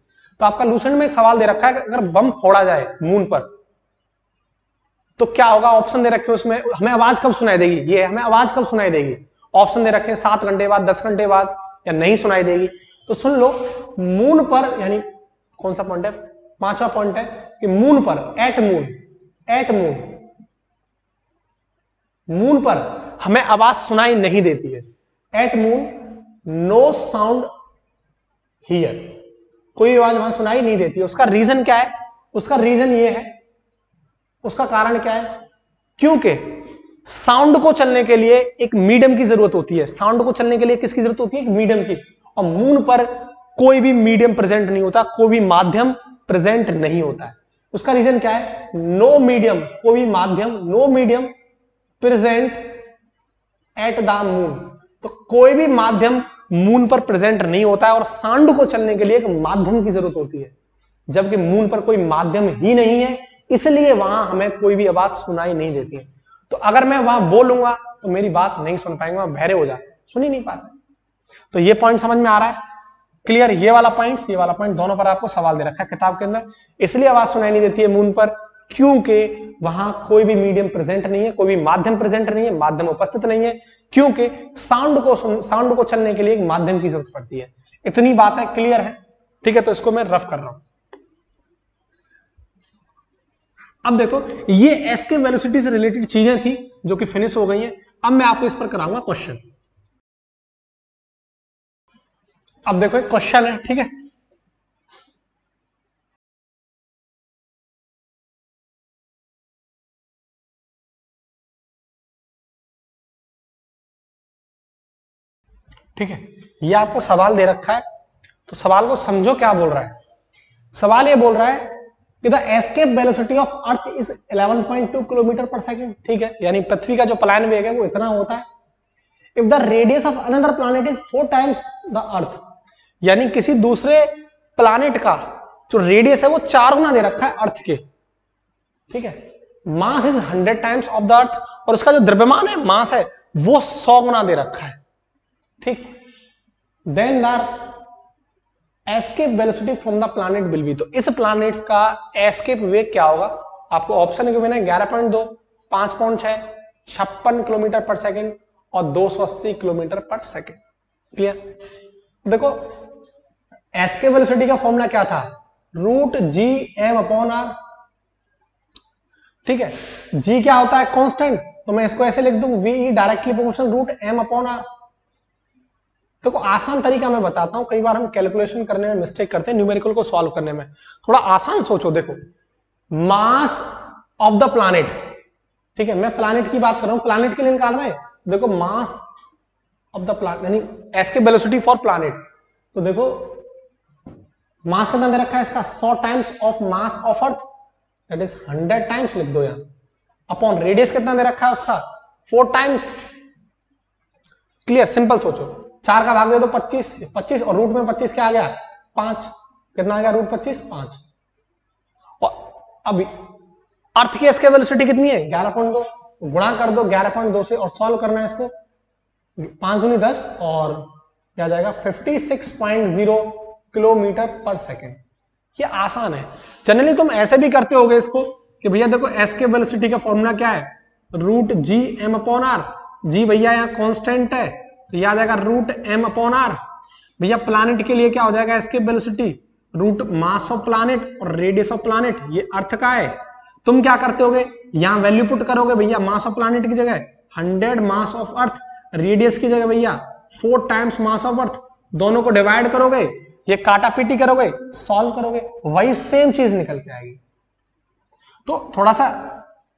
तो आपका लूसेंट में एक सवाल दे रखा है कि अगर बम फोड़ा जाए मून पर तो क्या होगा, ऑप्शन दे रखे हैं उसमें, हमें आवाज कब सुनाई देगी, ये हमें आवाज कब सुनाई देगी, ऑप्शन दे रखे हैं 7 घंटे बाद, 10 घंटे बाद, या नहीं सुनाई देगी। तो सुन लो, मून पर, यानी कौन सा पॉइंट है, 5वां पॉइंट है कि मून पर, एट मून मून पर हमें आवाज सुनाई नहीं देती है। At moon no sound here, कोई आवाज वहां सुनाई नहीं देती है। उसका रीजन क्या है, उसका रीजन ये है, उसका कारण क्या है, क्योंकि साउंड को चलने के लिए एक मीडियम की जरूरत होती है। साउंड को चलने के लिए किसकी जरूरत होती है, एक मीडियम की, और मून पर कोई भी मीडियम प्रेजेंट नहीं होता, कोई भी माध्यम प्रेजेंट नहीं होता है। उसका रीजन क्या है, नो मीडियम, कोई भी माध्यम, no medium present at the moon. तो कोई भी माध्यम मून पर प्रेजेंट नहीं होता है, और साउंड को चलने के लिए एक माध्यम की जरूरत होती है, जबकि मून पर कोई माध्यम ही नहीं है, इसलिए वहां हमें कोई भी आवाज सुनाई नहीं देती है। तो अगर मैं वहां बोलूंगा तो मेरी बात नहीं सुन पाएंगे, वहां बहरे हो जाते, सुन ही नहीं पाते। तो ये पॉइंट समझ में आ रहा है क्लियर, ये वाला पॉइंट दोनों पर आपको सवाल दे रखा है किताब के अंदर। इसलिए आवाज सुनाई नहीं देती है मून पर, क्योंकि वहां कोई भी मीडियम प्रेजेंट नहीं है, कोई भी माध्यम प्रेजेंट नहीं है, माध्यम उपस्थित नहीं है, क्योंकि साउंड को चलने के लिए एक माध्यम की जरूरत पड़ती है। इतनी बात है, क्लियर है, ठीक है। तो इसको मैं रफ कर रहा हूं। अब देखो, ये एस के वेलोसिटी से रिलेटेड चीजें थी जो कि फिनिश हो गई हैं। अब मैं आपको इस पर कराऊंगा क्वेश्चन। अब देखो एक क्वेश्चन है, ठीक है, ठीक है, ये आपको सवाल दे रखा है, तो सवाल को समझो क्या बोल रहा है। सवाल ये बोल रहा है कि the escape velocity of earth is 11.2 kilometre पर सेकंड, ठीक है, यानी पृथ्वी का जो पलायन वेग है वो इतना होता है। If the radius of another planet is 4 times the earth, यानी किसी दूसरे प्लैनेट का जो रेडियस है वो 4 गुना दे रखा है अर्थ के, ठीक है। Mass is 100 times of the earth, और उसका जो द्रव्यमान है, मास है, वो 100 गुना दे रखा है, ठीक। Then the escape velocity from the planet will be, तो इस प्लैनेट्स का एस्केप वेग क्या होगा, आपको ऑप्शन गिवन है 11.2, 5.6, 56 किलोमीटर पर सेकंड और 280 किलोमीटर पर सेकंड। क्लियर। देखो एस्केप वेलोसिटी का फॉर्मूला क्या था, √g_m/r, ठीक है। g क्या होता है, कांस्टेंट, तो मैं इसको ऐसे लिख दूं, v डायरेक्टली प्रोपोर्शनल √m/r। देखो आसान तरीका मैं बताता हूं, कई बार हम कैलकुलेशन करने में मिस्टेक करते हैं, न्यूमेरिकल को सॉल्व करने में। थोड़ा आसान सोचो, देखो मास ऑफ द प्लैनेट, ठीक है, मैं प्लैनेट की बात कर रहा हूं, प्लैनेट के लिए निकाल रहे हैं। देखो मास ऑफ द प्लैनेट यानी एस्केप वेलोसिटी फॉर प्लैनेट, तो देखो मास कितना दे रखा है इसका, 100 times of mass of earth, that is 100 times लिख दो यहां, अपॉन रेडियस कितना दे रखा है उसका 4 टाइम्स। क्लियर, सिंपल सोचो, 4 का भाग दे दो 25, 25 और रूट में 25 क्या आ गया 5, कितना आ गया रूट 25 5। और अभी अर्थ की इसके वेलोसिटी कितनी है 11.2, गुणा कर दो 11.2 से और सॉल्व करना है इसको, 5 दूनी 10 और क्या जाएगा 56.0 किलोमीटर पर सेकेंड। ये आसान है। जनरली तुम ऐसे भी करते होगे इसको कि भैया देखो एस के वेलोसिटी का फॉर्मूला क्या है root G M upon R. जी भैया यहाँ कांस्टेंट है तो याद आएगा रूट एम अपॉन आर। भैया प्लैनेट के लिए क्या हो जाएगा escape velocity root mass of planet और रेडियस ऑफ प्लैनेट, ये अर्थ का है। तुम क्या करते होगे यहां वैल्यू पुट करोगे भैया मास ऑफ प्लैनेट की जगह 100 मास ऑफ अर्थ, रेडियस की जगह भैया 4 टाइम्स मास ऑफ अर्थ, दोनों को डिवाइड करोगे, ये काटा पीटी करोगे, सॉल्व करोगे, वही सेम चीज निकल के आएगी। तो थोड़ा सा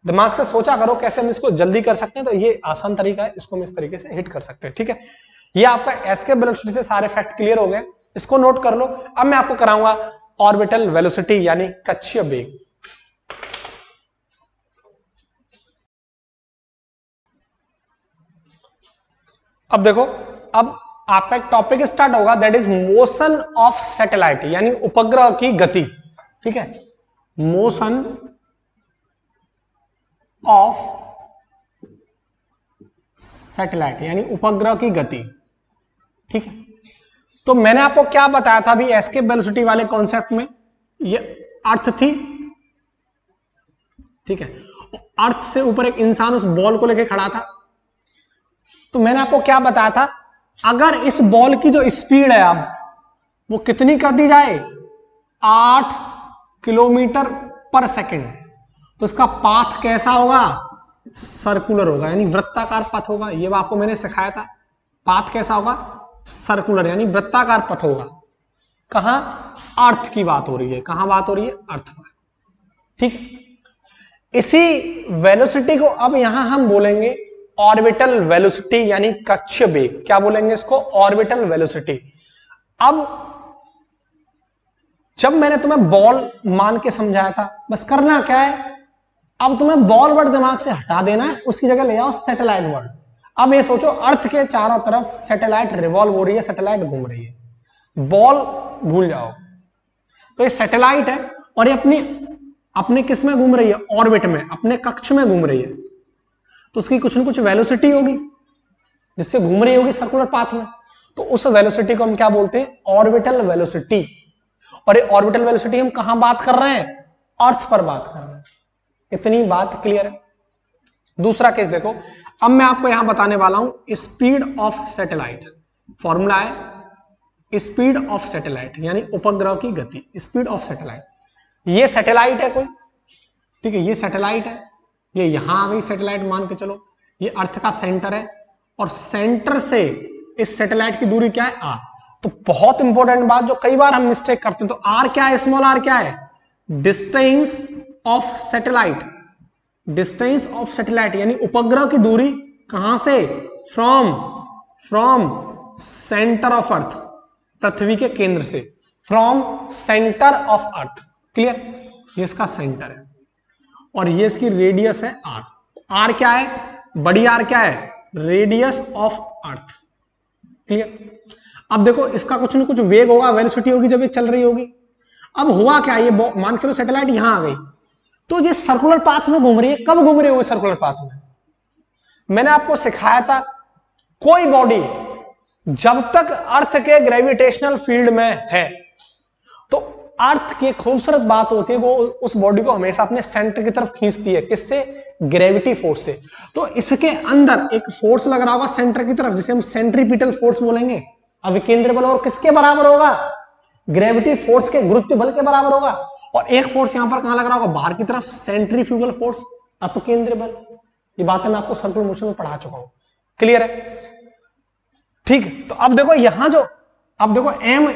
दिमाग से सोचा करो कैसे हम इसको जल्दी कर सकते हैं, तो ये आसान तरीका है, इसको हम इस तरीके से हिट कर सकते हैं। ठीक है, ये आपका एस के वेलोसिटी से सारे फैक्ट क्लियर हो गए, इसको नोट कर लो। अब मैं आपको कराऊंगा ऑर्बिटल वेलोसिटी यानी कक्षीय वेग। अब देखो, अब आपका एक टॉपिक स्टार्ट होगा that is motion of satellite यानी उपग्रह की गति। ठीक है, मोशन ऑफ सैटेलाइट यानी उपग्रह की गति। ठीक है, तो मैंने आपको क्या बताया था अभी एस के वेलोसिटी वाले कॉन्सेप्ट में, ये अर्थ थी। ठीक है, अर्थ से ऊपर एक इंसान उस बॉल को लेके खड़ा था। तो मैंने आपको क्या बताया था अगर इस बॉल की जो स्पीड है अब वो कितनी कर दी जाए 8 किलोमीटर पर सेकंड, तो इसका पाथ कैसा होगा सर्कुलर होगा यानी वृत्ताकार पथ होगा। ये आपको मैंने सिखाया था, पाथ कैसा होगा सर्कुलर यानी वृत्ताकार पथ होगा। कहां अर्थ की बात हो रही है, कहां बात हो रही है अर्थ पर। ठीक, इसी वेलोसिटी को अब यहां हम बोलेंगे ऑर्बिटल वेलोसिटी यानी कक्षीय वेग। क्या बोलेंगे इसको ऑर्बिटल वेलोसिटी। अब जब मैंने तुम्हें बॉल मान के समझाया था, बस करना क्या है अब तुम्हें बॉल वर्ड दिमाग से हटा देना है, उसकी जगह ले आओ सैटेलाइट वर्ड। अब ये सोचो अर्थ के चारों तरफ सैटेलाइट रिवॉल्व हो रही है, सैटेलाइट घूम रही है, बॉल भूल जाओ। तो ये सैटेलाइट है और ये अपने किस में घूम रही है ऑर्बिट में, अपने कक्ष में घूम रही है, तो उसकी कुछ न कुछ वेलोसिटी होगी जिससे घूम रही होगी सर्कुलर पाथ में। तो उस वेलोसिटी को हम क्या बोलते हैं ऑर्बिटल वेलोसिटी। और ये ऑर्बिटल वेलोसिटी हम कहां बात कर रहे हैं अर्थ पर बात कर रहे हैं। इतनी बात क्लियर है। दूसरा केस देखो, अब मैं आपको यहां बताने वाला हूं स्पीड ऑफ सैटेलाइट। फॉर्मूला है स्पीड ऑफ सैटेलाइट यानी उपग्रह की गति, स्पीड ऑफ सैटेलाइट। ये सैटेलाइट है कोई, ठीक है, ये सैटेलाइट है, ये यहां आ गई सैटेलाइट मान के चलो, ये अर्थ का सेंटर है और सेंटर से इस सैटेलाइट की दूरी क्या है आर। तो बहुत इंपॉर्टेंट बात जो कई बार हम मिस्टेक करते हैं, तो आर क्या है स्मॉल आर क्या है distance of satellite. Distance of satellite यानी उपग्रह की दूरी कहां से फ्रॉम सेंटर ऑफ अर्थ, पृथ्वी के केंद्र से, from centre of earth. Clear, ये इसका सेंटर है और ये इसकी रेडियस है आर। आर क्या है बड़ी आर क्या है रेडियस ऑफ अर्थ। क्लियर, अब देखो इसका कुछ ना कुछ वेग होगा, वेलोसिटी होगी जब ये चल रही होगी। अब हुआ क्या, ये मान के चलो सैटेलाइट यहां आ गई, तो ये सर्कुलर पाथ में घूम रही है। कब घूम रही होगी सर्कुलर पाथ में, मैंने आपको सिखाया था कोई बॉडी जब तक अर्थ के ग्रेविटेशनल फील्ड में है, तो अर्थ की खूबसूरत बात होती है वो उस बॉडी को हमेशा अपने सेंटर की तरफ खींचती है। किससे ग्रेविटी फोर्स से। तो इसके अंदर एक फोर्स लग रहा होगा सेंटर की तरफ जिसे हम सेंट्रीपिटल फोर्स बोलेंगे। अविकेंद्र बल और किसके बराबर होगा ग्रेविटी फोर्स के, गुरुत्व बल के बराबर होगा। और एक फोर्स यहां पर कहां लग रहा होगा बाहर की तरफ, सेंट्रीफ्यूगल फोर्स, अपकेंद्र बल। ये बातें मैं आपको सर्कुलर मोशन में पढ़ा चुका हूं। क्लियर है, ठीक। तो अब देखो यहां जो, अब देखो एम,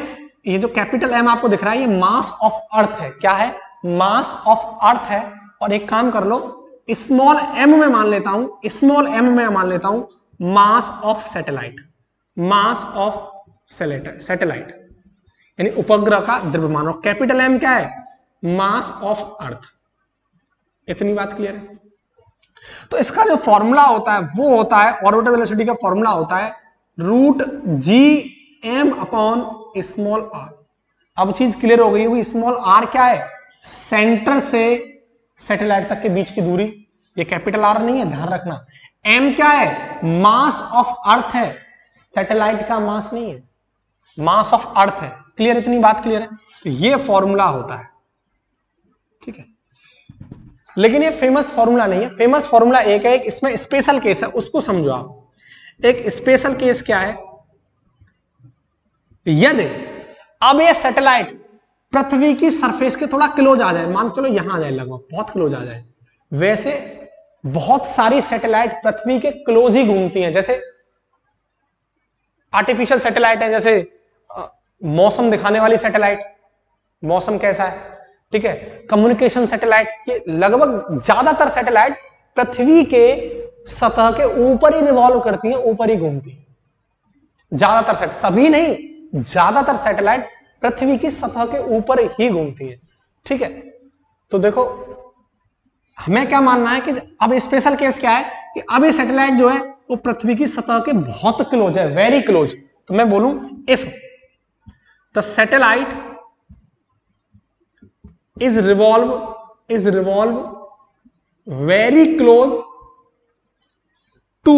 ये जो कैपिटल एम आपको दिख रहा है ये मास ऑफ अर्थ है। क्या है मास ऑफ अर्थ है। और एक काम कर लो स्मॉल एम में मान लेता हूं, स्मॉल एम में मान लेता हूं mass of satellite, mass of satellite यानी उपग्रह का द्रव्यमान। और कैपिटल एम क्या है मास ऑफ अर्थ। इतनी बात क्लियर है। तो इसका जो फॉर्मूला होता है वो होता है, ऑर्बिटल वेलोसिटी का फॉर्मूला होता है root G M upon small R. अब चीज क्लियर हो गई होगी, स्मॉल आर क्या है, सेंटर से सैटेलाइट तक के बीच की दूरी, ये कैपिटल आर नहीं है, ध्यान रखना। एम क्या है, मास ऑफ अर्थ है, सैटेलाइट का मास नहीं है, मास ऑफ अर्थ है। क्लियर, इतनी बात क्लियर है। तो ये फॉर्मूला होता है, ठीक है। लेकिन ये फेमस फॉर्मूला नहीं है, फेमस फॉर्मूला एक है, एक इसमें स्पेशल केस है, उसको समझो आप। एक स्पेशल केस क्या है, यदि अब ये सैटेलाइट पृथ्वी की सरफेस के थोड़ा क्लोज आ जाए, मान चलो यहां आ जाए, लगभग बहुत क्लोज आ जाए। वैसे बहुत सारी सैटेलाइट पृथ्वी के क्लोज ही घूमती हैं, जैसे आर्टिफिशियल सैटेलाइट है, जैसे मौसम दिखाने वाली सैटेलाइट, मौसम कैसा है, ठीक है, कम्युनिकेशन सैटेलाइट, ये लगभग ज्यादातर सैटेलाइट पृथ्वी के सतह के ऊपर ही रिवॉल्व करती हैं, ऊपर ही घूमती हैं। ज्यादातर सैटेलाइट, सभी नहीं, ज्यादातर सैटेलाइट पृथ्वी की सतह के ऊपर ही घूमती है, ठीक है। तो देखो हमें क्या मानना है कि अब स्पेशल केस क्या है कि अब ये सैटेलाइट जो है वो पृथ्वी की सतह के बहुत क्लोज है, वेरी क्लोज। तो मैं बोलूं if the satellite is revolve very close to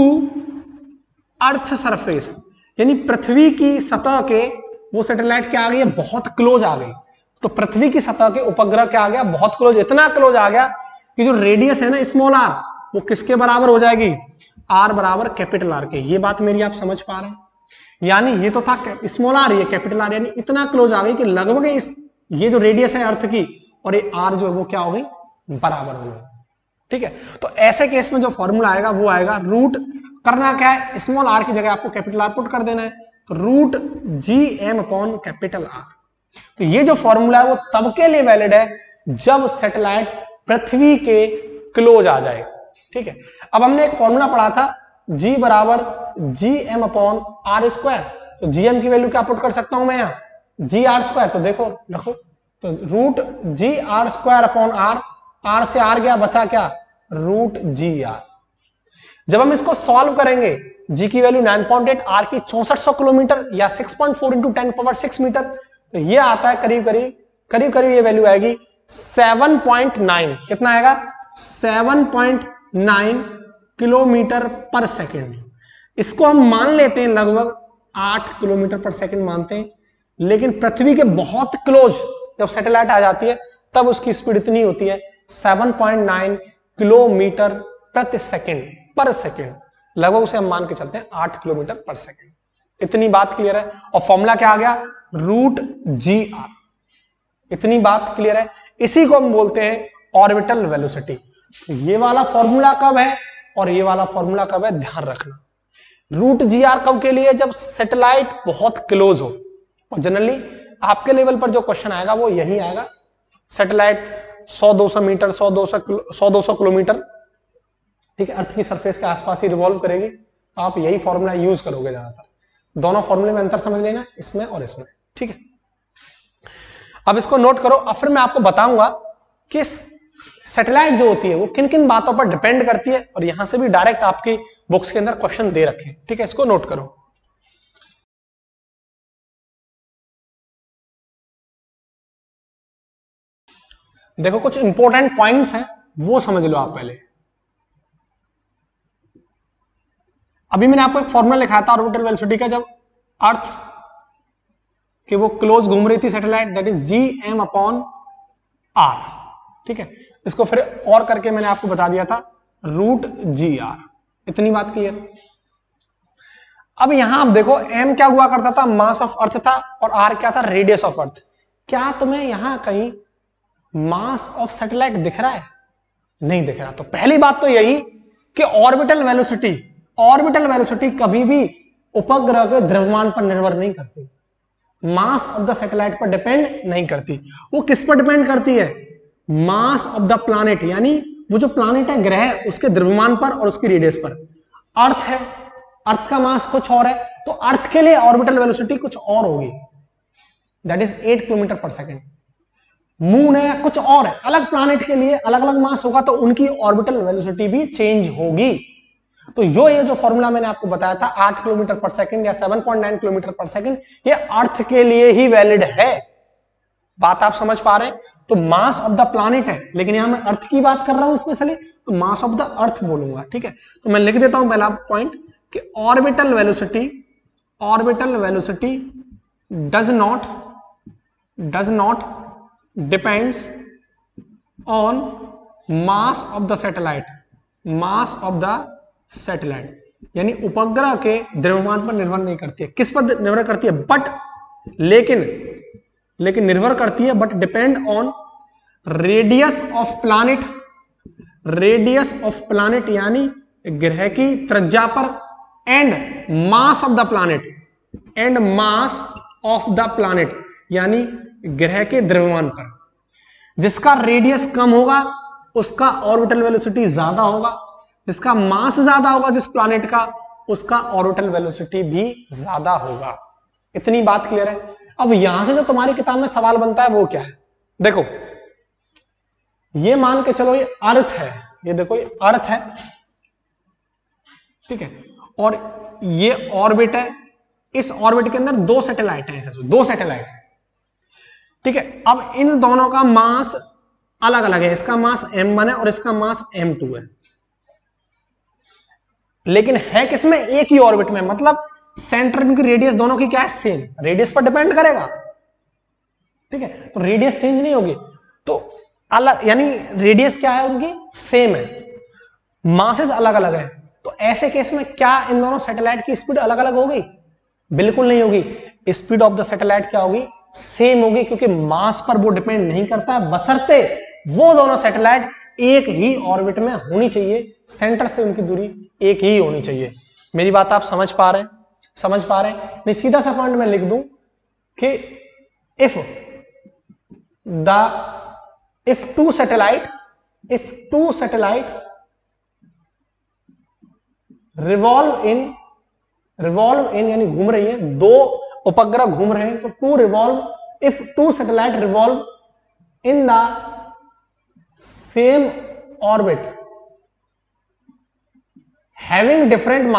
earth surface, यानी पृथ्वी की सतह के वो सैटेलाइट क्या आ गई है, बहुत क्लोज आ गई। तो पृथ्वी की सतह के उपग्रह क्या आ गया, बहुत क्लोज, इतना क्लोज आ गया कि जो रेडियस है ना स्मॉल आर, वो किसके बराबर हो जाएगी, आर बराबर कैपिटल आर के। ये बात मेरी आप समझ पा रहे हैं, यानी ये तो था स्मॉल आर, ये कैपिटल आर, यानी इतना क्लोज आ गई कि लगभग ये जो रेडियस है अर्थ की और ये आर जो है वो क्या हो गई, बराबर हो गई, ठीक है। तो ऐसे केस में जो फॉर्मूला आएगा वो आएगा रूट, करना क्या है, स्मॉल आर की जगह आपको कैपिटल आर पुट कर देना है, तो root G M upon capital R. तो ये जो फॉर्मूला है वो तब के लिए वैलिड है जब सैटेलाइट पृथ्वी के क्लोज आ जाए, ठीक है। अब हमने एक फॉर्मूला पढ़ा था G बराबर G M upon R square, तो GM की वैल्यू क्या पुट कर सकता हूं मैं यहां, जी आर स्क्वायर। तो देखो रखो, तो root G R square upon R, R से आर गया, बचा क्या, रूट जी आर। जब हम इसको सॉल्व करेंगे, जी की वैल्यू 9.8, आर की 6400 किलोमीटर या 6.4 इंटू 10⁻6 मीटर, तो ये आता है करीब करीब ये वैल्यू आएगी 7.9, कितना आएगा, 7.9 किलोमीटर पर सेकेंड। इसको हम मान लेते हैं लगभग 8 किलोमीटर पर सेकेंड मानते हैं, लेकिन पृथ्वी के बहुत क्लोज जब सैटेलाइट आ जाती है तब उसकी स्पीड इतनी होती है 7.9 किलोमीटर प्रति सेकेंड पर सेकेंड, लगभग उसे हम मान के चलते हैं 8 किलोमीटर पर सेकेंड। इतनी बात क्लियर है, और फॉर्मूला क्या आ गया, रूट जी आर। इतनी बात क्लियर है, इसी को हम बोलते हैं ऑर्बिटल वेलोसिटी। ये वाला फॉर्मूला कब है और ये वाला फॉर्मूला कब है, ध्यान रखना। रूट जी आर कब के लिए, जब सैटेलाइट बहुत क्लोज हो, और जनरली आपके लेवल पर जो क्वेश्चन आएगा वो यही आएगा, सैटेलाइट 100-200 मीटर, 100-200 किलोमीटर, ठीक है, अर्थ की सरफेस के आसपास ही रिवॉल्व करेगी, तो आप यही फॉर्मूला यूज करोगे ज्यादातर। दोनों फॉर्मूले में अंतर समझ लेना, इसमें और इसमें, ठीक है। अब इसको नोट करो, अब फिर मैं आपको बताऊंगा कि सैटेलाइट जो होती है वो किन किन बातों पर डिपेंड करती है, और यहां से भी डायरेक्ट आपकी बुक्स के अंदर क्वेश्चन दे रखे, ठीक है, इसको नोट करो। देखो कुछ इंपॉर्टेंट पॉइंट्स हैं वो समझ लो आप पहले। अभी मैंने आपको एक फॉर्मूला लिखाया था ऑर्बिटल वेलोसिटी का, जब अर्थ कि वो क्लोज घूम रही थी satellite, that is G M upon R, ठीक है। इसको फिर और करके मैंने आपको बता दिया था रूट जी आर। इतनी बात क्लियर। अब यहां आप देखो एम क्या हुआ करता था, मास ऑफ अर्थ था, और आर क्या था, रेडियस ऑफ अर्थ। क्या तुम्हें यहां कहीं मास ऑफ सैटेलाइट दिख रहा है, नहीं दिख रहा। तो पहली बात तो यही कि ऑर्बिटल वेलोसिटी कभी भी उपग्रह के द्रव्यमान पर निर्भर नहीं करती, मास ऑफ द सैटेलाइट पर डिपेंड नहीं करती। वो किस पर डिपेंड करती है, मास ऑफ द प्लैनेट, यानी वो जो प्लैनेट है, ग्रह, उसके द्रव्यमान पर और उसकी रेडियस पर। अर्थ है, अर्थ का मास कुछ और है, तो अर्थ के लिए ऑर्बिटल वेलोसिटी कुछ और होगी, दैट इज 8 किलोमीटर पर सेकेंड। मून है या कुछ और है, अलग प्लैनेट के लिए अलग अलग मास होगा तो उनकी ऑर्बिटल वेलोसिटी भी चेंज होगी। तो ये जो फॉर्मूला मैंने आपको बताया था 8 किलोमीटर पर सेकंड या 7.9 किलोमीटर पर सेकंड, ये अर्थ के लिए ही वैलिड है। बात आप समझ पा रहे हैं? तो मास ऑफ द प्लैनेट है, लेकिन यहां मैं अर्थ की बात कर रहा हूं स्पेशली, तो मास ऑफ द अर्थ बोलूंगा। ठीक है, तो मैं लिख देता हूं पहला पॉइंट कि orbital velocity does not depends on mass of the satellite, यानी उपग्रह के द्रव्यमान पर निर्भर नहीं करती है। किस पर निर्भर करती है? बट लेकिन निर्भर करती है, but depend on radius of planet यानी ग्रह की त्रिज्या पर, and mass of the planet यानी ग्रह के द्रव्यमान पर। जिसका रेडियस कम होगा उसका ऑर्बिटल वेलोसिटी ज्यादा होगा, जिसका मास ज्यादा होगा जिस प्लैनेट का, उसका ऑर्बिटल वेलोसिटी भी ज्यादा होगा। इतनी बात क्लियर है? अब यहां से जो तुम्हारी किताब में सवाल बनता है वो क्या है? देखो, ये मान के चलो ये अर्थ है, ये देखो ये अर्थ है, ठीक है, और ये ऑर्बिट है। इस ऑर्बिट के अंदर 2 सैटेलाइट हैं, 2 सैटेलाइट, ठीक है। अब इन दोनों का मास अलग अलग है, इसका मास m1 है और इसका मास m2 है, लेकिन है किसमें? एक ही ऑर्बिट में। मतलब सेंटर की रेडियस दोनों की क्या है? सेम। रेडियस पर डिपेंड करेगा, ठीक है, तो रेडियस चेंज नहीं होगी, तो अलग, यानी रेडियस क्या है उनकी? सेम है, मासेस अलग अलग है। तो ऐसे केस में क्या इन दोनों सैटेलाइट की स्पीड अलग अलग होगी? बिल्कुल नहीं होगी। स्पीड ऑफ द सैटेलाइट क्या होगी? सेम होगी, क्योंकि मास पर वो डिपेंड नहीं करता है, बशर्ते वो दोनों सैटेलाइट एक ही ऑर्बिट में होनी चाहिए, सेंटर से उनकी दूरी एक ही होनी चाहिए। मेरी बात आप समझ पा रहे हैं? मैं सीधा सा पॉइंट में लिख दूं कि इफ टू सैटेलाइट रिवॉल्व इन यानी घूम रही है, 2 उपग्रह घूम रहे हैं, तो if two satellite revolve in the same orbit having different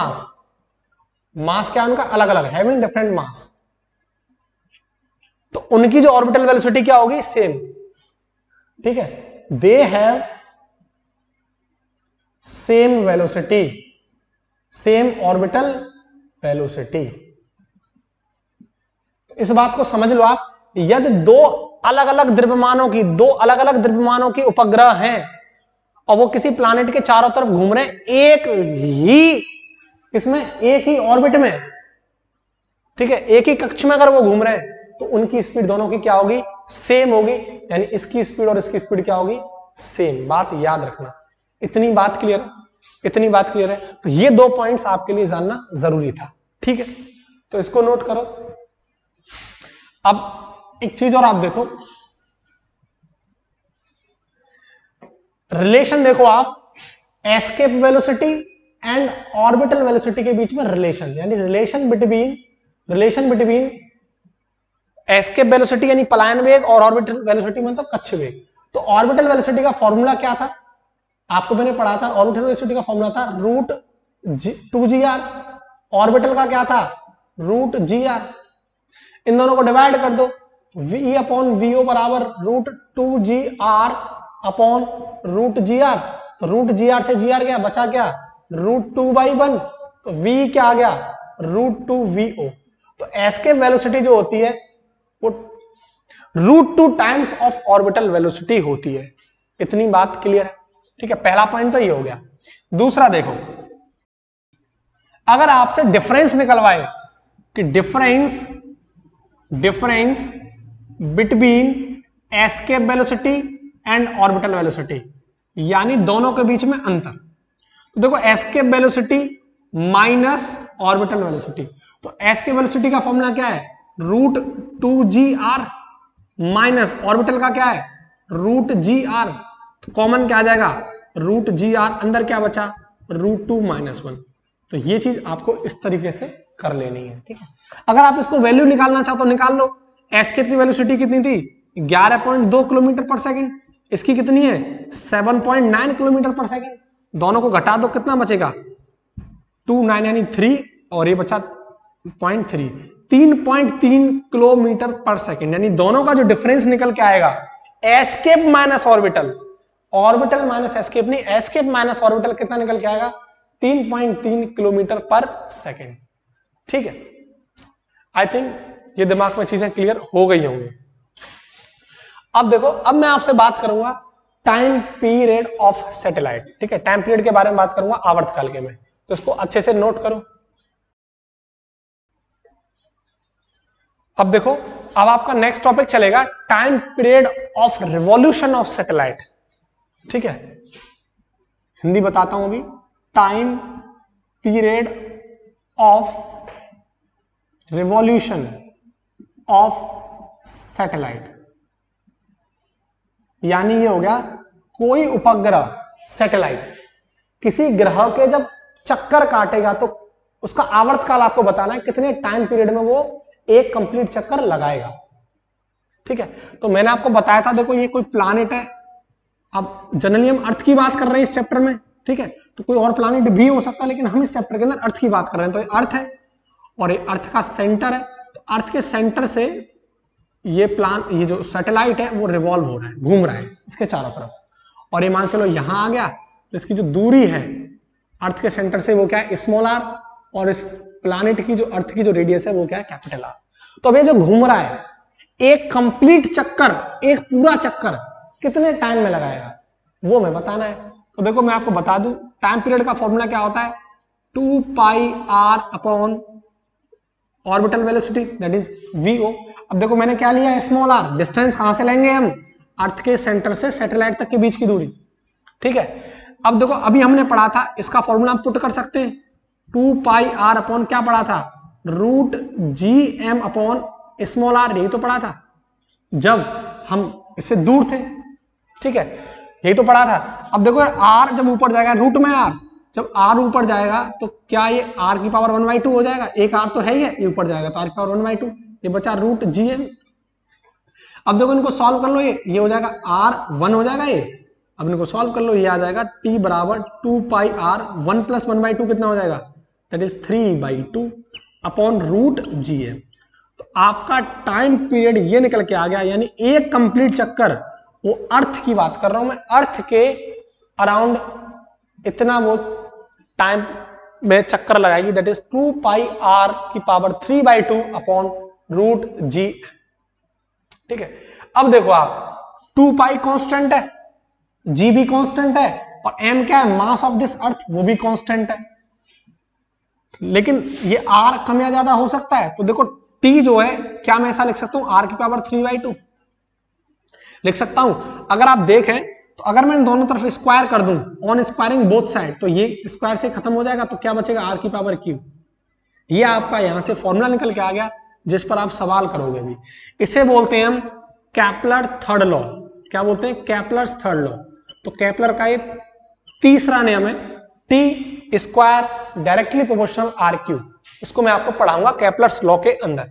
mass क्या उनका अलग अलग है, हैविंग डिफरेंट मास, तो उनकी जो ऑर्बिटल वेलोसिटी क्या होगी? सेम, ठीक है। They have same velocity, same orbital velocity. तो इस बात को समझ लो आप, यदि 2 अलग अलग द्रव्यमानों की उपग्रह हैं और वो किसी प्लैनेट के चारों तरफ घूम रहे हैं, एक ही ऑर्बिट में, ठीक है, एक ही कक्ष में अगर वो घूम रहे हैं, तो उनकी स्पीड दोनों की क्या होगी? सेम होगी, यानी इसकी स्पीड और इसकी स्पीड क्या होगी? सेम। बात याद रखना। इतनी बात क्लियर है? तो ये 2 पॉइंट्स आपके लिए जानना जरूरी था, ठीक है, तो इसको नोट करो। अब एक चीज और आप देखो, रिलेशन देखो आप, escape velocity and orbital velocity के बीच में रिलेशन, यानी रिलेशन बिटवीन एस्केप वेलोसिटी यानी पलायन वेग और ऑर्बिटल वेलोसिटी मतलब कक्ष वेग। तो ऑर्बिटल वेलोसिटी का फॉर्मूला क्या था? आपको मैंने पढ़ा था, ऑर्बिटल वेलोसिटी का फॉर्मूला था √2gr, ऑर्बिटल का क्या था? √gr। इन दोनों को डिवाइड कर दो, v/vo बराबर √2gr अपॉन √gr, तो √gr से gr गया, बचा क्या? √2/1, तो v क्या आ गया? √2vo। तो एस्केप वेलोसिटी जो होती है वो √2 टाइम्स ऑफ ऑर्बिटल वेलोसिटी होती है। इतनी बात क्लियर है, ठीक है। पहला पॉइंट तो ये हो गया। दूसरा देखो, अगर आपसे डिफरेंस निकलवाए कि difference between escape velocity and orbital velocity, यानी दोनों के बीच में अंतर, तो देखो escape velocity minus orbital velocity, तो एस्केप वेलोसिटी का फॉर्मूला क्या है? √2gr माइनस ऑर्बिटल का क्या है? √gr, तो कॉमन क्या आ जाएगा? √gr, अंदर क्या बचा? √2 - 1। तो ये चीज आपको इस तरीके से कर लेनी है, ठीक है। अगर आप इसको वैल्यू निकालना चाहो तो निकाल लो। एस्केप की वेलोसिटी कितनी थी? 11.2 किलोमीटर पर सेकेंड, इसकी कितनी है 7.9 किलोमीटर पर सेकेंड। दोनों को घटा दो, कितना बचेगा 2.9 यानी 3, और ये बचा 0.3, 3.3 किलोमीटर पर सेकेंड। यानी दोनों का जो डिफरेंस निकल के आएगा escape minus orbital, orbital minus escape नहीं, एस्केप माइनस ऑर्बिटल कितना निकल के आएगा 3.3 किलोमीटर पर सेकेंड। ठीक है, आई थिंक ये दिमाग में चीजें क्लियर हो गई होंगी। अब देखो, अब मैं आपसे बात करूंगा टाइम पीरियड ऑफ सैटेलाइट। ठीक है, टाइम पीरियड के बारे में बात करूंगा आवर्तकाल के में, तो इसको अच्छे से नोट करो। अब देखो, अब आपका नेक्स्ट टॉपिक चलेगा time period of revolution of satellite. ठीक है, हिंदी बताता हूं अभी, time period of revolution of satellite, यानी ये हो गया कोई उपग्रह सैटेलाइट किसी ग्रह के जब चक्कर काटेगा तो उसका आवर्तकाल आपको बताना है कितने टाइम पीरियड में वो एक कंप्लीट चक्कर लगाएगा। ठीक है, तो मैंने आपको बताया था, देखो ये कोई प्लैनेट है, अब जनरली हम अर्थ की बात कर रहे हैं इस चैप्टर में। ठीक है, तो कोई और प्लैनेट भी हो सकता है, लेकिन हम इस चैप्टर के अंदर अर्थ की बात कर रहे हैं। तो ये अर्थ है और ये अर्थ का सेंटर है, तो अर्थ के सेंटर से ये जो सैटेलाइट है वो रिवॉल्व हो रहा है, घूम रहा है इसके चारों तरफ, और ये मान चलो यहां आ गया, तो इसकी जो दूरी है अर्थ के सेंटर से वो क्या है स्मॉल आर, और इस प्लैनेट की जो अर्थ की जो रेडियस है वो क्या है कैपिटल आर। तो अब ये जो घूम रहा है एक कंप्लीट चक्कर, एक पूरा चक्कर कितने टाइम में लगाएगा वो मैं बताना है। तो देखो मैं आपको बता दूं, टाइम पीरियड का फॉर्मूला क्या होता है 2 pi R upon orbital velocity that is VO. अब देखो मैंने क्या लिया स्मॉल आर, डिस्टेंस कहां से लेंगे हम, अर्थ के सेंटर से सैटेलाइट तक के बीच की दूरी। ठीक है, अब देखो अभी हमने पढ़ा था, इसका फॉर्मूला आप पुट कर सकते हैं 2 पाई आर अपॉन क्या पढ़ा था root G M upon small R, यही तो पढ़ा था जब हम इससे दूर थे। ठीक है, यही तो पढ़ा था। अब देखो आर जब ऊपर जाएगा रूट में आर, जब आर ऊपर जाएगा तो क्या ये आर की पावर 1/2 हो जाएगा, एक आर तो है ही है, ये ऊपर जाएगा तो आर की पावर 1/2, ये बचा रूट जी एम। अब देखो इनको सॉल्व कर लो, ये हो जाएगा आर 1 हो जाएगा ये, अब इनको सॉल्व कर लो, ये आ जाएगा टी बराबर 2 पाई आर 1 + 1/2 कितना हो जाएगा that is 3/2 upon root G M. तो आपका टाइम पीरियड ये निकल के आ गया, यानी एक कंप्लीट चक्कर, वो अर्थ की बात कर रहा हूं मैं, अर्थ के अराउंड इतना वो टाइम में चक्कर लगाएगी दैट इज 2 पाई आर की पावर 3/2 अपॉन रूट जी। ठीक है, अब देखो आप 2 पाई कांस्टेंट है, जी भी कांस्टेंट है, और एम क्या है मास ऑफ दिस अर्थ वो भी कांस्टेंट है, लेकिन ये आर कम या ज्यादा हो सकता है। तो देखो टी जो है क्या मैं ऐसा लिख सकता हूं आर की पावर 3/2 लिख सकता हूं। अगर आप देखें तो अगर मैं दोनों तरफ स्क्वायर कर दूं ऑन स्क्वायरिंग बोथ साइड, तो ये स्क्वायर से खत्म हो जाएगा, तो क्या बचेगा आर की पावर क्यू। ये आपका यहां से फॉर्मूला निकल के आ गया जिस पर आप सवाल करोगे अभी। इसे बोलते हैं हम केपलर थर्ड लॉ। क्या बोलते हैं केपलर्स थर्ड लॉ। तो केपलर का ये तीसरा नियम है T square directly proportional R cube, इसको मैं आपको पढ़ाऊंगा केपलर्स लॉ के अंदर।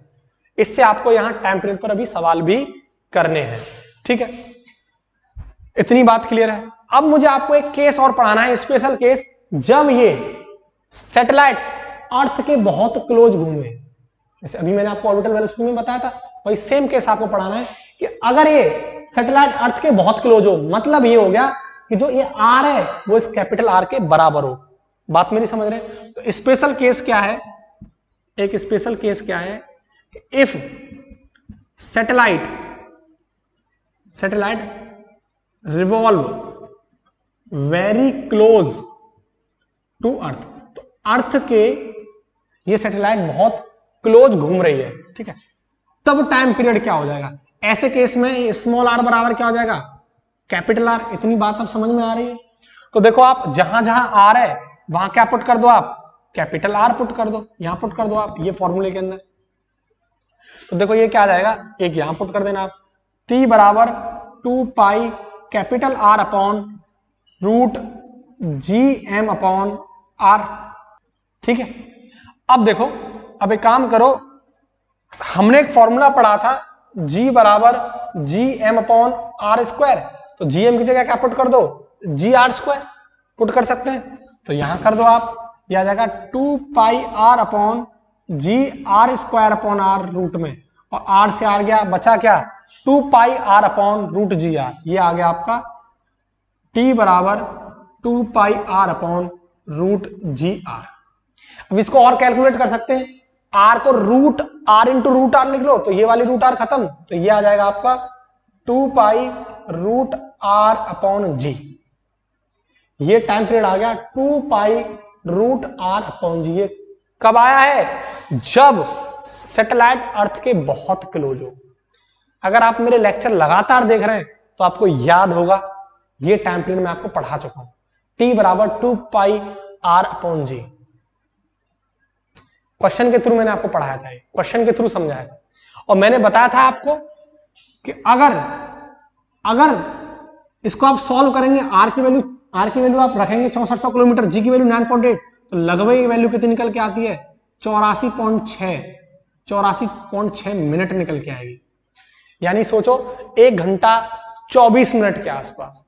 इससे आपको यहां टाइम पीरियड पर अभी सवाल भी करने हैं। ठीक है, इतनी बात क्लियर है। अब मुझे आपको एक केस और पढ़ाना है, स्पेशल केस, जब ये सैटेलाइट अर्थ के बहुत क्लोज घूमे, जैसे अभी मैंने आपको ऑर्बिटल वेलोसिटी में बताया था, वही सेम केस आपको पढ़ाना है कि अगर ये सैटेलाइट अर्थ के बहुत क्लोज हो, मतलब ये हो गया कि जो ये आर है वो इस कैपिटल आर के बराबर हो। बात मेरी समझ रहे हैं? तो स्पेशल केस क्या है, एक स्पेशल केस क्या है कि if satellite revolve very close to earth, तो अर्थ के ये सैटेलाइट बहुत क्लोज घूम रही है, ठीक है, तब टाइम पीरियड क्या हो जाएगा। ऐसे केस में स्मॉल आर बराबर क्या हो जाएगा कैपिटल आर। इतनी बात अब समझ में आ रही है? तो देखो आप जहां जहां आर है वहां क्या पुट कर दो, आप कैपिटल आर पुट कर दो, यहां पुट कर दो आप ये फॉर्मूले के अंदर। तो देखो ये क्या आ जाएगा, एक यहां पुट कर देना आप, टी बराबर 2 pi capital R upon root G M upon R. ठीक है, अब देखो, अब एक काम करो, हमने एक फॉर्मूला पढ़ा था g बराबर G M upon R square, तो जी एम की जगह क्या पुट कर दो, जी आर स्क्वायर पुट कर सकते हैं, तो यहां कर दो आप, ये आ जाएगा 2 pi R upon G R square upon R root में, और आर से आर गया, बचा क्या 2 pi R upon root G R, ये आ गया आपका t बराबर 2 pi R upon root G R. अब इसको और कैलकुलेट कर सकते हैं, आर को root R into root R लिख लो, तो ये वाली रूट आर खत्म, तो ये आ जाएगा आपका 2 पाई रूट आर अपॉन जी, ये टाइम पीरियड आ गया 2 पाई रूट आर अपॉन जी। ये कब आया है, जब सैटेलाइट अर्थ के बहुत क्लोज हो। अगर आप मेरे लेक्चर लगातार देख रहे हैं तो आपको याद होगा, ये टाइम पीरियड मैं आपको पढ़ा चुका हूं, टी बराबर 2 पाई आर अपॉन जी। क्वेश्चन के थ्रू मैंने आपको पढ़ाया था, क्वेश्चन के थ्रू समझाया था, और मैंने बताया था आपको कि अगर इसको आप सॉल्व करेंगे, आर की वैल्यू आप रखेंगे 6400 किलोमीटर, जी की वैल्यू 9.8, तो लगभग ये वैल्यू कितनी निकल के आती है, 84.6 मिनट निकल के आएगी। यानी सोचो 1 घंटा 24 मिनट के आसपास।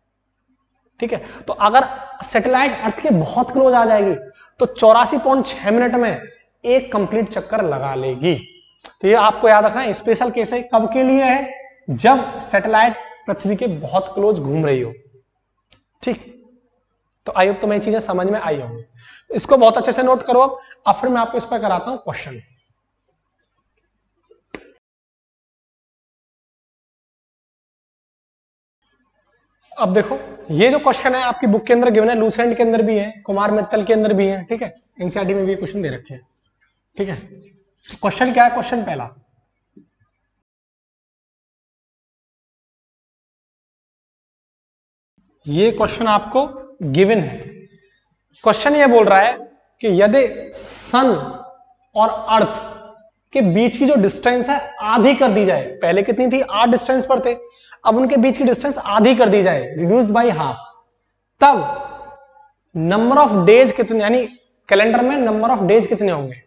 ठीक है, तो अगर सैटेलाइट अर्थ के बहुत क्लोज आ जाएगी तो 84.6 मिनट में एक कंप्लीट चक्कर लगा लेगी। तो ये आपको याद रखना है, स्पेशल केस है, कब के लिए है, जब सैटेलाइट पृथ्वी के बहुत क्लोज घूम रही हो। ठीक, तो आई होप तुम्हें ये चीजें समझ में आई होंगी, तो इसको बहुत अच्छे से नोट करो। अब फिर मैं आपको इस पर कराता हूं क्वेश्चन। अब देखो, ये जो क्वेश्चन है आपकी बुक के अंदर गिवन है, लूसेंट के अंदर भी है, कुमार मित्तल के अंदर भी है, ठीक है, एनसीईआरटी में भी क्वेश्चन दे रखे हैं। ठीक है, क्वेश्चन क्या है, क्वेश्चन पहला, ये क्वेश्चन आपको गिवन है। क्वेश्चन ये बोल रहा है कि यदि सन और अर्थ के बीच की जो डिस्टेंस है आधी कर दी जाए, पहले कितनी थी 8 डिस्टेंस पर थे, अब उनके बीच की डिस्टेंस आधी कर दी जाए, रिड्यूस्ड बाय हाफ, तब नंबर ऑफ डेज कितने, यानी कैलेंडर में नंबर ऑफ डेज कितने होंगे।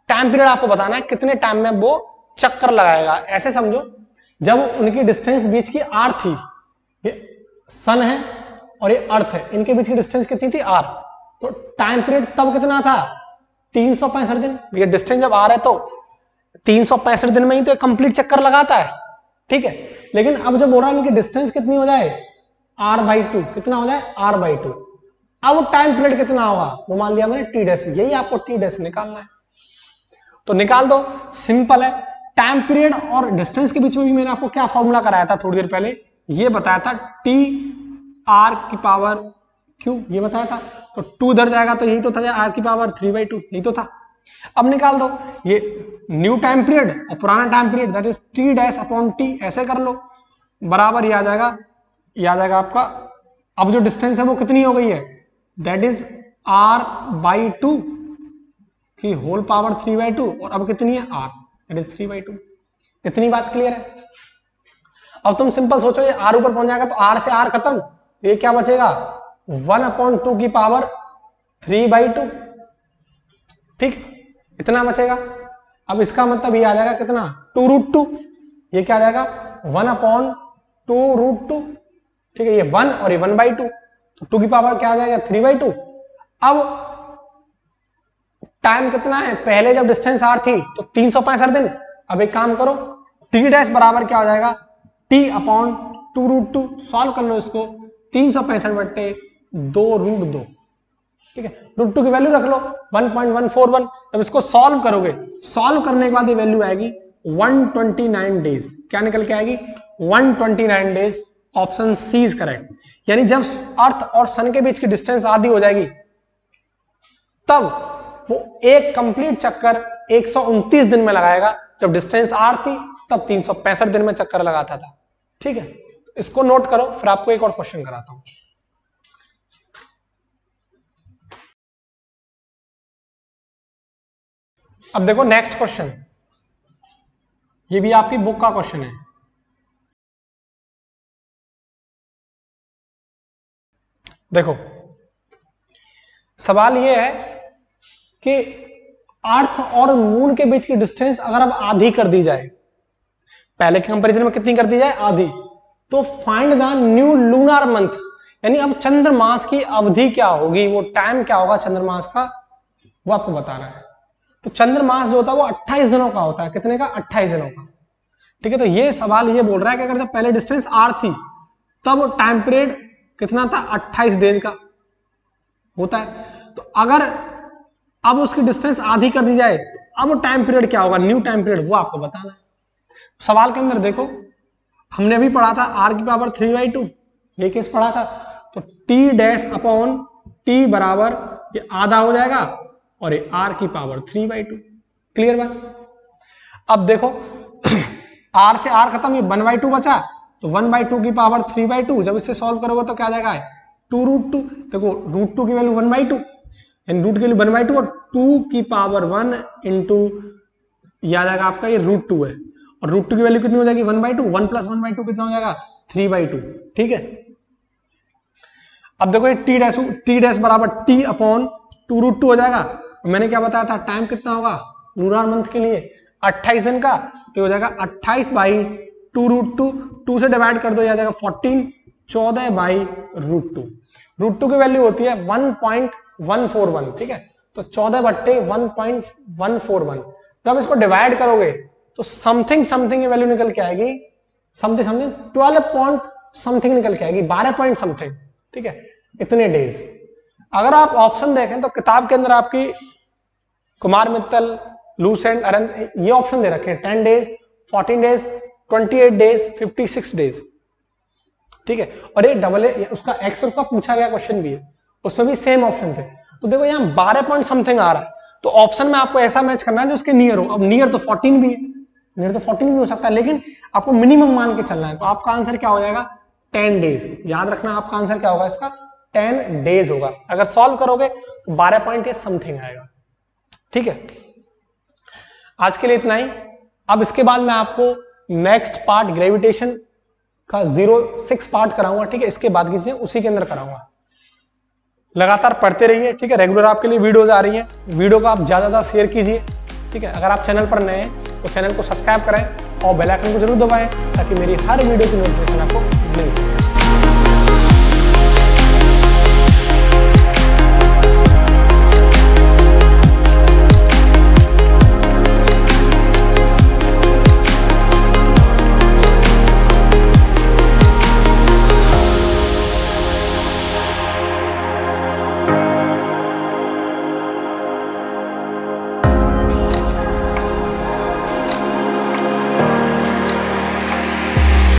टाइम पीरियड आपको बताना है कितने टाइम में वो चक्कर लगाएगा। ऐसे समझो, जब उनकी डिस्टेंस बीच की आर थी, ये सन है और ये अर्थ है, इनके बीच की डिस्टेंस कितनी थी आर, तो टाइम पीरियड तब कितना था 365 दिन। ये डिस्टेंस जब आर है तो 365 दिन में ही तो एक कंप्लीट चक्कर लगाता है। ठीक है, लेकिन अब जब बोल रहा है इनकी डिस्टेंस कितनी हो जाए r/2, कितना हो जाए r/2, अब टाइम पीरियड कितना होगा वो मान लिया मैंने टी डैश, यही आपको टी डैश निकालना है, तो निकाल दो, सिंपल है। टाइम पीरियड और डिस्टेंस के बीच में भी मैंने आपको क्या फॉर्मूला कराया था थोड़ी देर पहले, ये बताया था टी आर की पावर क्यू, ये बताया था, तो 2 इधर जाएगा तो यही तो था, आर की पावर 3/2, यही तो था। अब निकाल दो ये न्यू टाइम पीरियड और पुराना time period, that is T dash upon T, ऐसे कर लो, बराबर ये आ जाएगा आपका, अब जो डिस्टेंस है वो कितनी हो गई है, दैट इज r/2 की होल पावर 3/2, और अब कितनी है r, दैट इज 3/2। इतनी बात क्लियर है। अब तुम सिंपल सोचो, ये r ऊपर पहुंच जाएगा तो r से r खत्म, तो ये क्या बचेगा 1/2 की पावर 3/2। ठीक, इतना बचेगा। अब इसका मतलब ये आ जाएगा कितना 2√2, ये क्या आ जाएगा 1/2√2। ठीक है, ये 1 और ये 1/2, तो 2 की पावर क्या आ जाएगा 3/2। अब टाइम कितना है, पहले जब डिस्टेंस r थी तो 365 दिन, अब एक काम करो टी डैश बराबर क्या हो जाएगा t/2√2, सॉल्व कर लो इसको, 365/2√2। ठीक है, √2 की वैल्यू रख लो 1.141, जब इसको सॉल्व करोगे, सॉल्व करने के बाद ये वैल्यू आएगी 129 डेज, क्या निकल के आएगी 129 days, option C is correct. यानी जब अर्थ और सन के बीच की डिस्टेंस आधी हो जाएगी तब वो एक कंप्लीट चक्कर 129 दिन में लगाएगा, जब डिस्टेंस आर थी तब 365 दिन में चक्कर लगाता था। ठीक है, तो इसको नोट करो, फिर आपको एक और क्वेश्चन कराता हूं। अब देखो नेक्स्ट क्वेश्चन, ये भी आपकी बुक का क्वेश्चन है। देखो सवाल ये है कि अर्थ और मून के बीच की डिस्टेंस अगर अब आधी कर दी जाए, पहले के कंपैरिजन में कितनी कर दी जाए, आधी। तो find the new lunar month, यानी अब चंद्रमास की अवधि क्या होगी, वो टाइम क्या होगा चंद्रमास का, वो आपको बताना है। तो चंद्रमास जो होता है वो 28 दिनों का होता है। कितने का, 28 दिनों का। ठीक है, तो ये सवाल ये बोल रहा है कि अगर जब पहले डिस्टेंस r थी तब टाइम पीरियड कितना था, 28 डेज का होता है। तो अगर अब उसकी डिस्टेंस आधी कर दी जाए तो अब टाइम पीरियड क्या होगा, न्यू टाइम पीरियड, वो आपको बताना है। सवाल के अंदर देखो, हमने अभी पढ़ा था r की पावर 3/2, ये केस पढ़ा था। तो t डैश अपॉन t बराबर ये आधा हो जाएगा और ये r की पावर 3/2। क्लियर बात। अब देखो r से r खत्म, ये 1/2 बचा, तो 1/2 की पावर 3/2, जब इससे सॉल्व करोगे तो क्या आ जाएगा, 2√2। देखो √2 की वैल्यू 1/2, यानी रूट की वैल्यू 1/2 और 2 की पावर 1 इंटू ये आ जाएगा आपका, ये √2 है, और √2 की वैल्यू कितनी हो जाएगी, 1/2, 1 + 1/2 कितना हो जाएगा, 3/2। ठीक है, अब देखो ये t डैश बराबर t अपॉन 2√2 हो जाएगा। मैंने क्या बताया था, टाइम कितना होगा लूनार मंथ के लिए, 28 दिन का, तो हो जाएगा 28/2√2, 2 से डिवाइड कर दो, आ जाएगा 14, 14/√2। √2 की वैल्यू होती है 1.141। ठीक है, तो 14/1.141। जब इसको डिवाइड करोगे तो समथिंग समथिंग की वैल्यू निकल के आएगी, समथिंग समथिंग 12 पॉइंट समथिंग निकल के आएगी, 12 पॉइंट समथिंग। ठीक है, इतने डेज। अगर आप ऑप्शन देखें तो किताब के अंदर आपकी कुमार मित्तल, लूसेंट, अरंत ये ऑप्शन दे रखे हैं, 10 डेज, 14 डेज, 28 डेज, 56 डेज। ठीक है, और ये डबल ए उसका एक्स का पूछा गया क्वेश्चन भी है, उसमें भी सेम ऑप्शन थे। तो देखो यहाँ 12 पॉइंट समथिंग आ रहा है, तो ऑप्शन में आपको ऐसा मैच करना है जो उसके नियर हो। अब नियर तो 14 भी है, नियर तो 14 भी हो सकता है, लेकिन आपको मिनिमम मान के चलना है। तो आपका आंसर क्या हो जाएगा, 10 डेज। याद रखना आपका आंसर क्या होगा, इसका 10 डेज होगा। अगर सॉल्व करोगे तो 12 पॉइंट समथिंग आएगा। ठीक है, आज के लिए इतना ही। अब इसके बाद मैं आपको नेक्स्ट पार्ट ग्रेविटेशन का 06 पार्ट कराऊंगा। ठीक है, इसके बाद की उसी के अंदर कराऊंगा। लगातार पढ़ते रहिए। ठीक है, रेगुलर आपके लिए वीडियोज आ रही है, वीडियो को आप ज्यादा शेयर कीजिए। ठीक है, अगर आप चैनल पर नए हैं तो चैनल को सब्सक्राइब करें और बेल आइकन को जरूर दबाएं ताकि मेरी हर वीडियो की नोटिफिकेशन आपको मिल सके।